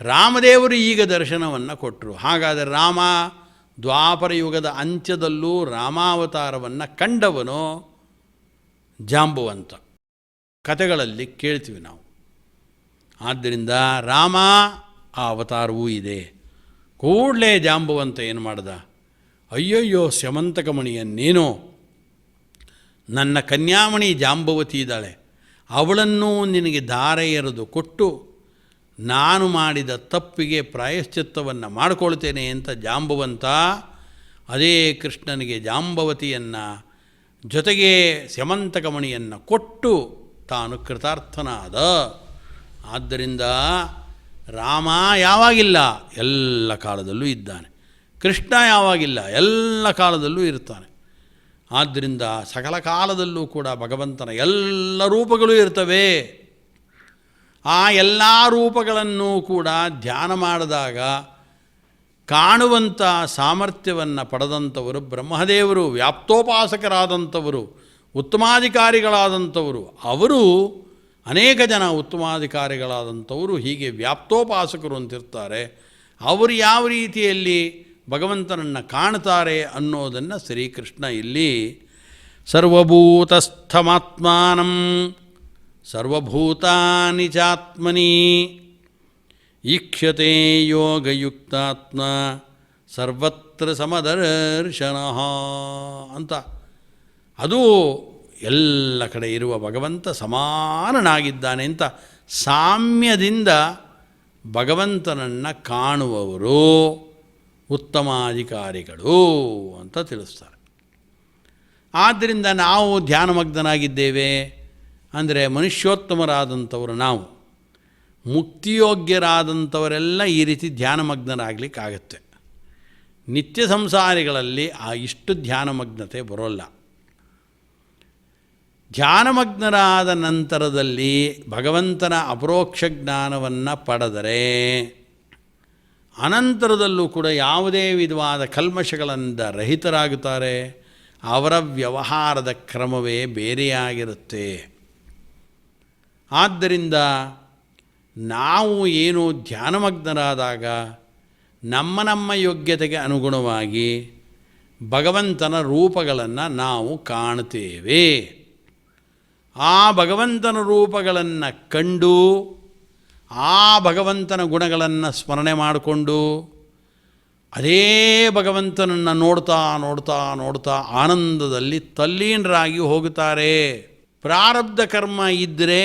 ರಾಮದೇವರು ಈಗ ದರ್ಶನವನ್ನು ಕೊಟ್ಟರು. ಹಾಗಾದರೆ ರಾಮ ದ್ವಾಪರ ಯುಗದ ಅಂತ್ಯದಲ್ಲೂ ರಾಮಾವತಾರವನ್ನು ಕಂಡವನು ಜಾಂಬವಂತ. ಕಥೆಗಳಲ್ಲಿ ಕೇಳ್ತೀವಿ ನಾವು. ಆದ್ದರಿಂದ ರಾಮ ಆ ಅವತಾರವೂ ಇದೆ. ಕೂಡಲೇ ಜಾಂಬವಂತ ಏನು ಮಾಡ್ದ? ಅಯ್ಯಯ್ಯೋ, ಸ್ಯಮಂತಕಮಣಿಯನ್ನೇನೋ, ನನ್ನ ಕನ್ಯಾಮಣಿ ಜಾಂಬವತಿ ಇದ್ದಾಳೆ, ಅವಳನ್ನು ನಿನಗೆ ಧಾರೆ ಎರೆದು ಕೊಟ್ಟು ನಾನು ಮಾಡಿದ ತಪ್ಪಿಗೆ ಪ್ರಾಯಶ್ಚಿತ್ತವನ್ನು ಮಾಡಿಕೊಳ್ತೇನೆ ಅಂತ ಜಾಂಬವಂತ ಅದೇ ಕೃಷ್ಣನಿಗೆ ಜಾಂಬವತಿಯನ್ನು ಜೊತೆಗೆ ಸ್ಯಮಂತಕಮಣಿಯನ್ನು ಕೊಟ್ಟು ತಾನು ಕೃತಾರ್ಥನಾದ. ಆದ್ದರಿಂದ ರಾಮ ಯಾವಾಗಿಲ್ಲ? ಎಲ್ಲ ಕಾಲದಲ್ಲೂ ಇದ್ದಾನೆ. ಕೃಷ್ಣ ಯಾವಾಗಿಲ್ಲ? ಎಲ್ಲ ಕಾಲದಲ್ಲೂ ಇರ್ತಾನೆ. ಆದ್ದರಿಂದ ಸಕಲ ಕಾಲದಲ್ಲೂ ಕೂಡ ಭಗವಂತನ ಎಲ್ಲ ರೂಪಗಳು ಇರ್ತವೆ. ಆ ಎಲ್ಲ ರೂಪಗಳನ್ನು ಕೂಡ ಧ್ಯಾನ ಮಾಡಿದಾಗ ಕಾಣುವಂಥ ಸಾಮರ್ಥ್ಯವನ್ನು ಪಡೆದಂಥವರು ಬ್ರಹ್ಮದೇವರು, ವ್ಯಾಪ್ತೋಪಾಸಕರಾದಂಥವರು, ಉತ್ತಮಾಧಿಕಾರಿಗಳಾದಂಥವರು. ಅವರು ಅನೇಕ ಜನ ಉತ್ತಮಾಧಿಕಾರಿಗಳಾದಂಥವರು ಹೀಗೆ ವ್ಯಾಪ್ತೋಪಾಸಕರು ಅಂತಿರ್ತಾರೆ. ಅವರು ಯಾವ ರೀತಿಯಲ್ಲಿ ಭಗವಂತನನ್ನು ಕಾಣ್ತಾರೆ ಅನ್ನೋದನ್ನು ಶ್ರೀಕೃಷ್ಣ ಇಲ್ಲಿ ಸರ್ವಭೂತಸ್ಥಮಾತ್ಮಾನಂ ಸರ್ವಭೂತಾನಿ ಚಾತ್ಮನಿ ಈಕ್ಷತೆ ಯೋಗಯುಕ್ತಾತ್ಮ ಸರ್ವತ್ರ ಸಮದರ್ಶನ ಅಂತ. ಅದು ಎಲ್ಲ ಕಡೆ ಇರುವ ಭಗವಂತ ಸಮಾನನಾಗಿದ್ದಾನೆ ಅಂತ ಸಾಮ್ಯದಿಂದ ಭಗವಂತನನ್ನು ಕಾಣುವವರು ಉತ್ತಮಾಧಿಕಾರಿಗಳು ಅಂತ ತಿಳಿಸ್ತಾರೆ. ಆದ್ದರಿಂದ ನಾವು ಧ್ಯಾನಮಗ್ನರಾಗಿದ್ದೇವೆ ಅಂದರೆ ಮನುಷ್ಯೋತ್ತಮರಾದಂಥವರು ನಾವು. ಮುಕ್ತಿಯೋಗ್ಯರಾದಂಥವರೆಲ್ಲ ಈ ರೀತಿ ಧ್ಯಾನಮಗ್ನರಾಗಲಿಕ್ಕಾಗತ್ತೆ. ನಿತ್ಯ ಸಂಸಾರಿಗಳಲ್ಲಿ ಇಷ್ಟು ಧ್ಯಾನಮಗ್ನತೆ ಬರೋಲ್ಲ. ಧ್ಯಾನಮಗ್ನರಾದ ನಂತರದಲ್ಲಿ ಭಗವಂತನ ಅಪರೋಕ್ಷ ಜ್ಞಾನವನ್ನು ಪಡೆದರೆ ಅನಂತರದಲ್ಲೂ ಕೂಡ ಯಾವುದೇ ವಿಧವಾದ ಕಲ್ಮಶಗಳಿಂದ ರಹಿತರಾಗುತ್ತಾರೆ. ಅವರ ವ್ಯವಹಾರದ ಕ್ರಮವೇ ಬೇರೆಯಾಗಿರುತ್ತೆ. ಆದ್ದರಿಂದ ನಾವು ಏನು ಧ್ಯಾನಮಗ್ನರಾದಾಗ ನಮ್ಮ ಯೋಗ್ಯತೆಗೆ ಅನುಗುಣವಾಗಿ ಭಗವಂತನ ರೂಪಗಳನ್ನು ನಾವು ಕಾಣ್ತೇವೆ. ಆ ಭಗವಂತನ ರೂಪಗಳನ್ನು ಕಂಡು ಆ ಭಗವಂತನ ಗುಣಗಳನ್ನು ಸ್ಮರಣೆ ಮಾಡಿಕೊಂಡು ಅದೇ ಭಗವಂತನನ್ನು ನೋಡ್ತಾ ನೋಡ್ತಾ ನೋಡ್ತಾ ಆನಂದದಲ್ಲಿ ತಲ್ಲೀನರಾಗಿ ಹೋಗುತ್ತಾರೆ. ಪ್ರಾರಬ್ಧ ಕರ್ಮ ಇದ್ದರೆ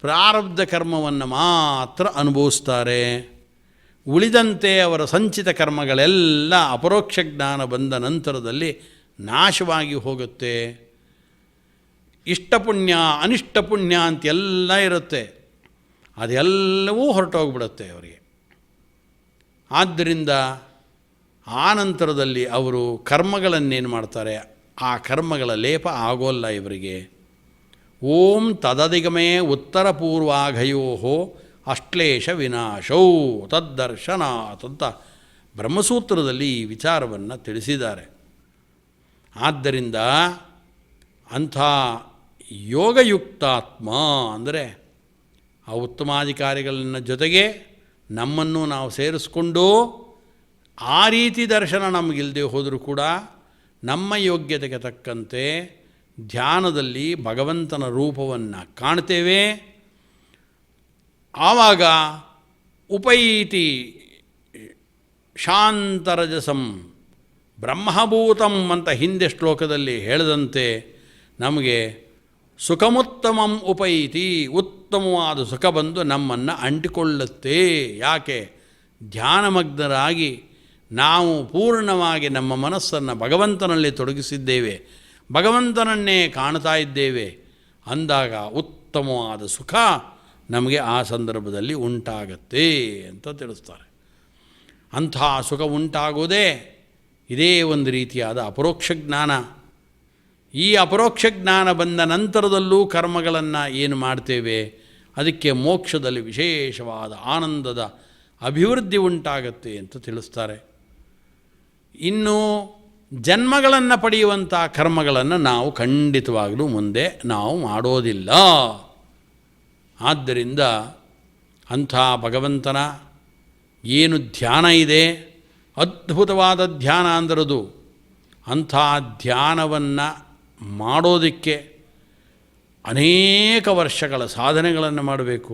ಪ್ರಾರಬ್ಧ ಕರ್ಮವನ್ನು ಮಾತ್ರ ಅನುಭವಿಸ್ತಾರೆ. ಉಳಿದಂತೆ ಅವರ ಸಂಚಿತ ಕರ್ಮಗಳೆಲ್ಲ ಅಪರೋಕ್ಷ ಜ್ಞಾನ ಬಂದ ನಂತರದಲ್ಲಿ ನಾಶವಾಗಿ ಹೋಗುತ್ತೆ. ಇಷ್ಟ ಪುಣ್ಯ ಅನಿಷ್ಟ ಪುಣ್ಯ ಅಂತೆಲ್ಲ ಇರುತ್ತೆ, ಅದೆಲ್ಲವೂ ಹೊರಟೋಗ್ಬಿಡುತ್ತೆ ಅವರಿಗೆ. ಆದ್ದರಿಂದ ಆ ನಂತರದಲ್ಲಿ ಅವರು ಕರ್ಮಗಳನ್ನೇನು ಮಾಡ್ತಾರೆ, ಆ ಕರ್ಮಗಳ ಲೇಪ ಆಗೋಲ್ಲ ಇವರಿಗೆ. ಓಂ ತದಧಿಗಮೇ ಉತ್ತರ ಪೂರ್ವಾಘಯೋ ಅಶ್ಲೇಷ ವಿನಾಶೌ ತದ್ದರ್ಶನಾತ್ ಅಂತ ಬ್ರಹ್ಮಸೂತ್ರದಲ್ಲಿ ಈ ವಿಚಾರವನ್ನು ತಿಳಿಸಿದ್ದಾರೆ. ಆದ್ದರಿಂದ ಅಂಥ ಯೋಗಯುಕ್ತಾತ್ಮ ಅಂದರೆ ಆ ಉತ್ತಮಾಧಿಕಾರಿಗಳನ್ನ ಜೊತೆಗೆ ನಮ್ಮನ್ನು ನಾವು ಸೇರಿಸ್ಕೊಂಡು ಆ ರೀತಿ ದರ್ಶನ ನಮಗಿಲ್ಲದೆ ಹೋದರೂ ಕೂಡ ನಮ್ಮ ಯೋಗ್ಯತೆಗೆ ತಕ್ಕಂತೆ ಧ್ಯಾನದಲ್ಲಿ ಭಗವಂತನ ರೂಪವನ್ನು ಕಾಣ್ತೇವೆ. ಆವಾಗ ಉಪೈತಿ ಶಾಂತರಜಸಂ ಬ್ರಹ್ಮಭೂತಂ ಅಂತ ಹಿಂದೆ ಶ್ಲೋಕದಲ್ಲಿ ಹೇಳಿದಂತೆ ನಮಗೆ ಸುಖಮುತ್ತಮಂ ಉಪೈತಿ, ಉತ್ತಮವಾದ ಸುಖ ಬಂದು ನಮ್ಮನ್ನು ಅಂಟಿಕೊಳ್ಳುತ್ತೆ. ಯಾಕೆ? ಧ್ಯಾನಮಗ್ನರಾಗಿ ನಾವು ಪೂರ್ಣವಾಗಿ ನಮ್ಮ ಮನಸ್ಸನ್ನು ಭಗವಂತನಲ್ಲಿ ತೊಡಗಿಸಿದ್ದೇವೆ, ಭಗವಂತನನ್ನೇ ಕಾಣ್ತಾ ಇದ್ದೇವೆ ಅಂದಾಗ ಉತ್ತಮವಾದ ಸುಖ ನಮಗೆ ಆ ಸಂದರ್ಭದಲ್ಲಿ ಉಂಟಾಗತ್ತೆ ಅಂತ ತಿಳಿಸ್ತಾರೆ. ಅಂಥ ಸುಖ ಉಂಟಾಗೋದೇ ಇದೇ ಒಂದು ರೀತಿಯಾದ ಅಪರೋಕ್ಷ ಜ್ಞಾನ. ಈ ಅಪರೋಕ್ಷ ಜ್ಞಾನ ಬಂದ ನಂತರದಲ್ಲೂ ಕರ್ಮಗಳನ್ನು ಏನು ಮಾಡ್ತೇವೆ, ಅದಕ್ಕೆ ಮೋಕ್ಷದಲ್ಲಿ ವಿಶೇಷವಾದ ಆನಂದದ ಅಭಿವೃದ್ಧಿ ಉಂಟಾಗತ್ತೆ ಅಂತ ತಿಳಿಸ್ತಾರೆ. ಇನ್ನು ಜನ್ಮಗಳನ್ನು ಪಡೆಯುವಂಥ ಕರ್ಮಗಳನ್ನು ನಾವು ಖಂಡಿತವಾಗಲೂ ಮುಂದೆ ನಾವು ಮಾಡೋದಿಲ್ಲ. ಆದ್ದರಿಂದ ಅಂಥ ಭಗವಂತನ ಏನು ಧ್ಯಾನ ಇದೆ, ಅದ್ಭುತವಾದ ಧ್ಯಾನ ಅಂದರದು. ಅಂಥ ಧ್ಯಾನವನ್ನು ಮಾಡೋದಕ್ಕೆ ಅನೇಕ ವರ್ಷಗಳ ಸಾಧನೆಗಳನ್ನು ಮಾಡಬೇಕು.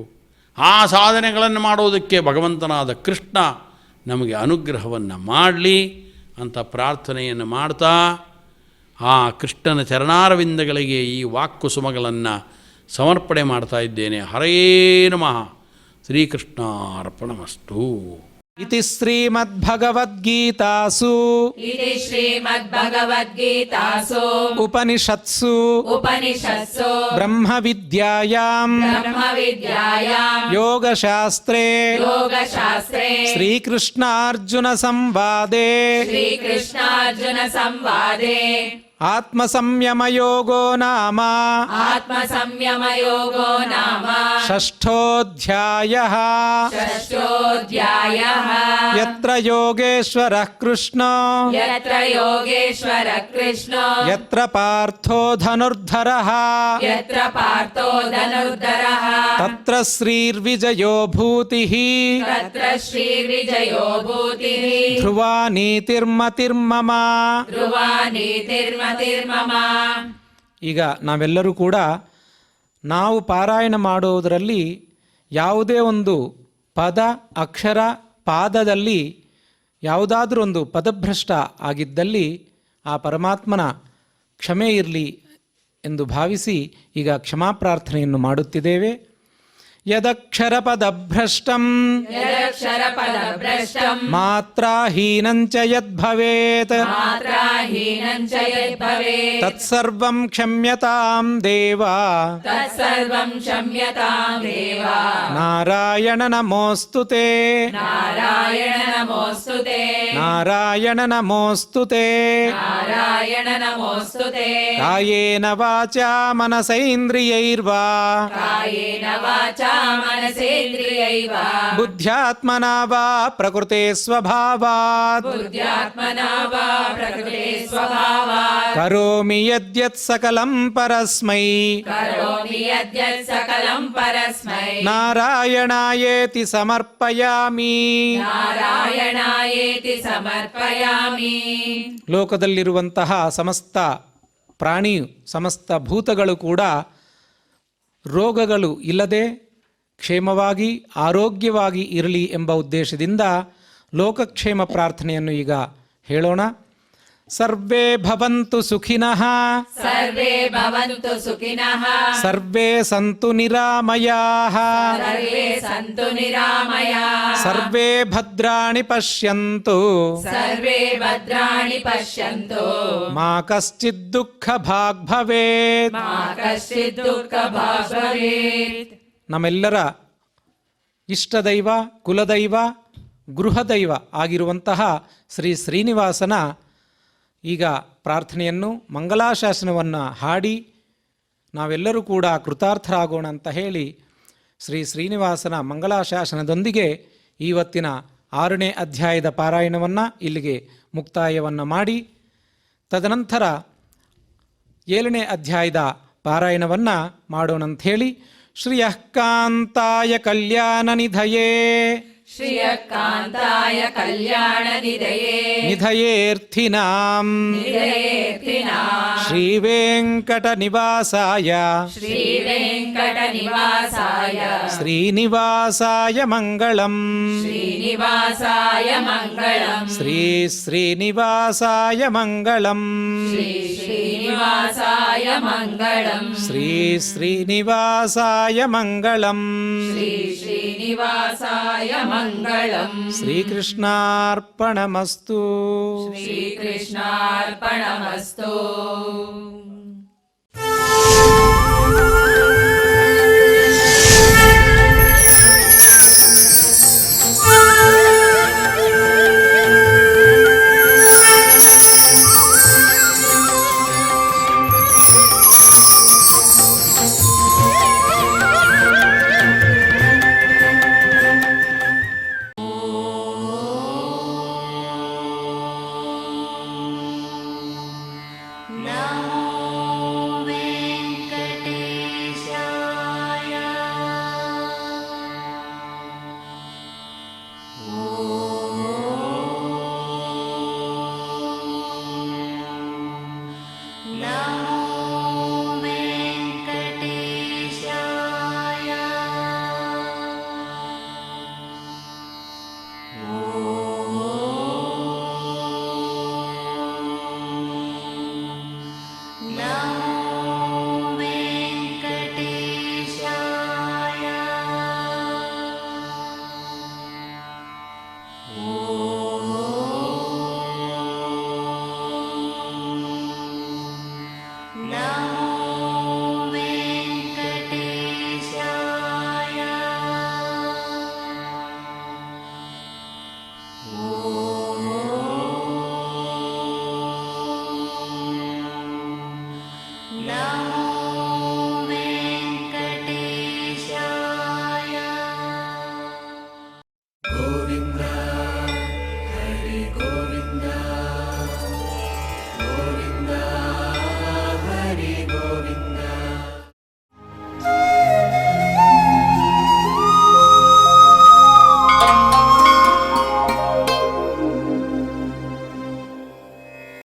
ಆ ಸಾಧನೆಗಳನ್ನು ಮಾಡೋದಕ್ಕೆ ಭಗವಂತನಾದ ಕೃಷ್ಣ ನಮಗೆ ಅನುಗ್ರಹವನ್ನು ಮಾಡಲಿ ಅಂತ ಪ್ರಾರ್ಥನೆಯನ್ನು ಮಾಡ್ತಾ ಆ ಕೃಷ್ಣನ ಚರಣಾರವಿಂದಗಳಿಗೆ ಈ ವಾಕ್ಕುಸುಮಗಳನ್ನು ಸಮರ್ಪಣೆ ಮಾಡ್ತಾ ಇದ್ದೇನೆ. ಹರೇ ನಮಃ. ಶ್ರೀಕೃಷ್ಣಾರ್ಪಣಮಸ್ತು. ಇತಿ ಶ್ರೀಮದ್ಭಗವದ್ಗೀತಾಸು इति श्रीमद्भगवद्गीतासु ಉಪನಿಷತ್ಸು उपनिषत्सु ಬ್ರಹ್ಮವಿದ್ಯಾಯಾಂ ब्रह्मविद्यायां ಯೋಗಶಾಸ್ತ್ರೇ योगशास्त्रे ಶ್ರೀಕೃಷ್ಣಾರ್ಜುನ ಸಂವಾದೇ श्रीकृष्णार्जुनसंवादे ಆತ್ಮಸಂಯಮಯೋಗೋ ನಾಮ आत्मसंयमयोगो नाम ಷಷ್ಠೋಧ್ಯಾಯಃ. षष्ठोऽध्यायः। ಯತ್ರ ಯೋಗೇಶ್ವರಃ ಕೃಷ್ಣೋ यत्र योगेश्वरः कृष्णो ಯತ್ರ ಪಾರ್ಥೋ ಧನುರ್ಧರಃ यत्र पार्थो धनुर्धरः ತತ್ರ ಶ್ರೀರ್ವಿಜಯೋ ಭೂತಿಃ तत्र श्रीर्विजयो भूतिः ಧ್ರುವ ನೀತಿರ್ಮತಿರ್ಮಮ. ध्रुवा नीतिर्मतिर्मम। ಈಗ ನಾವೆಲ್ಲರೂ ಕೂಡ ನಾವು ಪಾರಾಯಣ ಮಾಡುವುದರಲ್ಲಿ ಯಾವುದೇ ಒಂದು ಪದ ಅಕ್ಷರ ಪಾದದಲ್ಲಿ ಯಾವುದಾದ್ರೂ ಒಂದು ಪದಭ್ರಷ್ಟ ಆಗಿದ್ದಲ್ಲಿ ಆ ಪರಮಾತ್ಮನ ಕ್ಷಮೆ ಇರಲಿ ಎಂದು ಭಾವಿಸಿ ಈಗ ಕ್ಷಮಾ ಪ್ರಾರ್ಥನೆಯನ್ನು ಮಾಡುತ್ತಿದ್ದೇವೆ. ಯದಕ್ಷರಪದಭ್ರಷ್ಟಂ यदक्षरपदभ्रष्टं ಮಾತ್ರಾಹೀನಂಚ ಯದ್ಭವೇತ್ मात्राहीनं च यद्भवेत् ತತ್ಸರ್ವಂ ಕ್ಷಮ್ಯತಾಂ ದೇವ. तत्सर्वं क्षम्यतां देव। ನಾರಾಯಣ ನಮೋಸ್ತುತೆ नारायण नमोऽस्तुते ನಾರಾಯಣ ನಮೋಸ್ತುತೆ. नारायण नमोऽस्तुते। ಕಾಯೇನ ವಾಚಾ ಮನಸೈಂದ್ರಿಯೈರ್ವಾ कायेन वाचा मनसेन्द्रियैव ಬುದ್ಧ್ಯಾತ್ಮನಾ ವಾ ಪ್ರಕೃತೆ ಸ್ವಭಾವಾತ್ बुद्ध्यात्मना वा प्रकृते स्वभावात् ಕರೋಮಿ ಯದ್ಯತ್ ಸಕಲಂ ಪರಸ್ಮೈ करोमि यद्यत् सकलं परस्मै ನಾರಾಯಣಾಯೇತಿ ಸಮರ್ಪಯಾಮಿ. नारायणायेति समर्पयामि। ಲೋಕದಲ್ಲಿರುವಂತಹ ಸಮಸ್ತ ಪ್ರಾಣಿಯು ಸಮಸ್ತ ಭೂತಗಳು ಕೂಡ ರೋಗಗಳು ಇಲ್ಲದೆ ಕ್ಷೇಮವಾಗಿ ಆರೋಗ್ಯವಾಗಿ ಇರಲಿ ಎಂಬ ಉದ್ದೇಶದಿಂದ ಲೋಕಕ್ಷೇಮ ಪ್ರಾರ್ಥನೆಯನ್ನು ಈಗ ಹೇಳೋಣ. ಸರ್ವೇ ಭವಂತು ಸುಖಿನಃ सर्वे भवन्तु सुखिनः ಸರ್ವೇ ಸಂತು ನಿರಾಮಯಾಃ सर्वे सन्तु निरामयाः ಸರ್ವೇ ಭದ್ರಾಣಿ ಪಶ್ಯಂತು सर्वे भद्राणि पश्यन्तु ಮಾ ಕಶ್ಚಿತ್ ದುಃಖ ಭಾಗ್ ಭವೇತ್. मा कश्चित् दुःखभाग् भवेत्. ನಮ್ಮೆಲ್ಲರ ಇಷ್ಟದೈವ ಕುಲದೈವ ಗೃಹದೈವ ಆಗಿರುವಂತಹ ಶ್ರೀ ಶ್ರೀನಿವಾಸನ ಈಗ ಪ್ರಾರ್ಥನೆಯನ್ನು ಮಂಗಲಾಶಾಸನವನ್ನು ಹಾಡಿ ನಾವೆಲ್ಲರೂ ಕೂಡ ಕೃತಾರ್ಥರಾಗೋಣ ಅಂತ ಹೇಳಿ ಶ್ರೀ ಶ್ರೀನಿವಾಸನ ಮಂಗಲಾಶಾಸನದೊಂದಿಗೆ ಇವತ್ತಿನ 6ನೇ ಅಧ್ಯಾಯದ ಪಾರಾಯಣವನ್ನು ಇಲ್ಲಿಗೆ ಮುಕ್ತಾಯವನ್ನು ಮಾಡಿ ತದನಂತರ 7ನೇ ಅಧ್ಯಾಯದ ಪಾರಾಯಣವನ್ನು ಮಾಡೋಣಂಥೇಳಿ ಶ್ರಿಯಃ ಕಾಂತಾಯ ಕಲ್ಯಾಣ ನಿಧಯೇ श्रियकान्ताय कल्याणनिधये ನಿಧಯೇರ್ಥಿನಾಂ निधयेऽर्थिनाम् ಶ್ರೀವೆಂಕಟ ನಿವಾಸಾಯ श्रीवेङ्कटनिवासाय ಶ್ರೀನಿವಾಸಾಯ ಮಂಗಳಂ श्रीनिवासाय मङ्गलम् ಶ್ರೀ ಶ್ರೀನಿವಾಸಾಯ ಮಂಗಳಂ श्रीनिवासाय मङ्गलम् ಶ್ರೀ ಶ್ರೀನಿವಾಸಾಯ ಮಂಗಳಂ श्रीनिवासाय मङ्गलम् ಶ್ರೀಕೃಷ್ಣಾರ್ಪಣಮಸ್ತು. श्रीकृष्णार्पणमस्तु.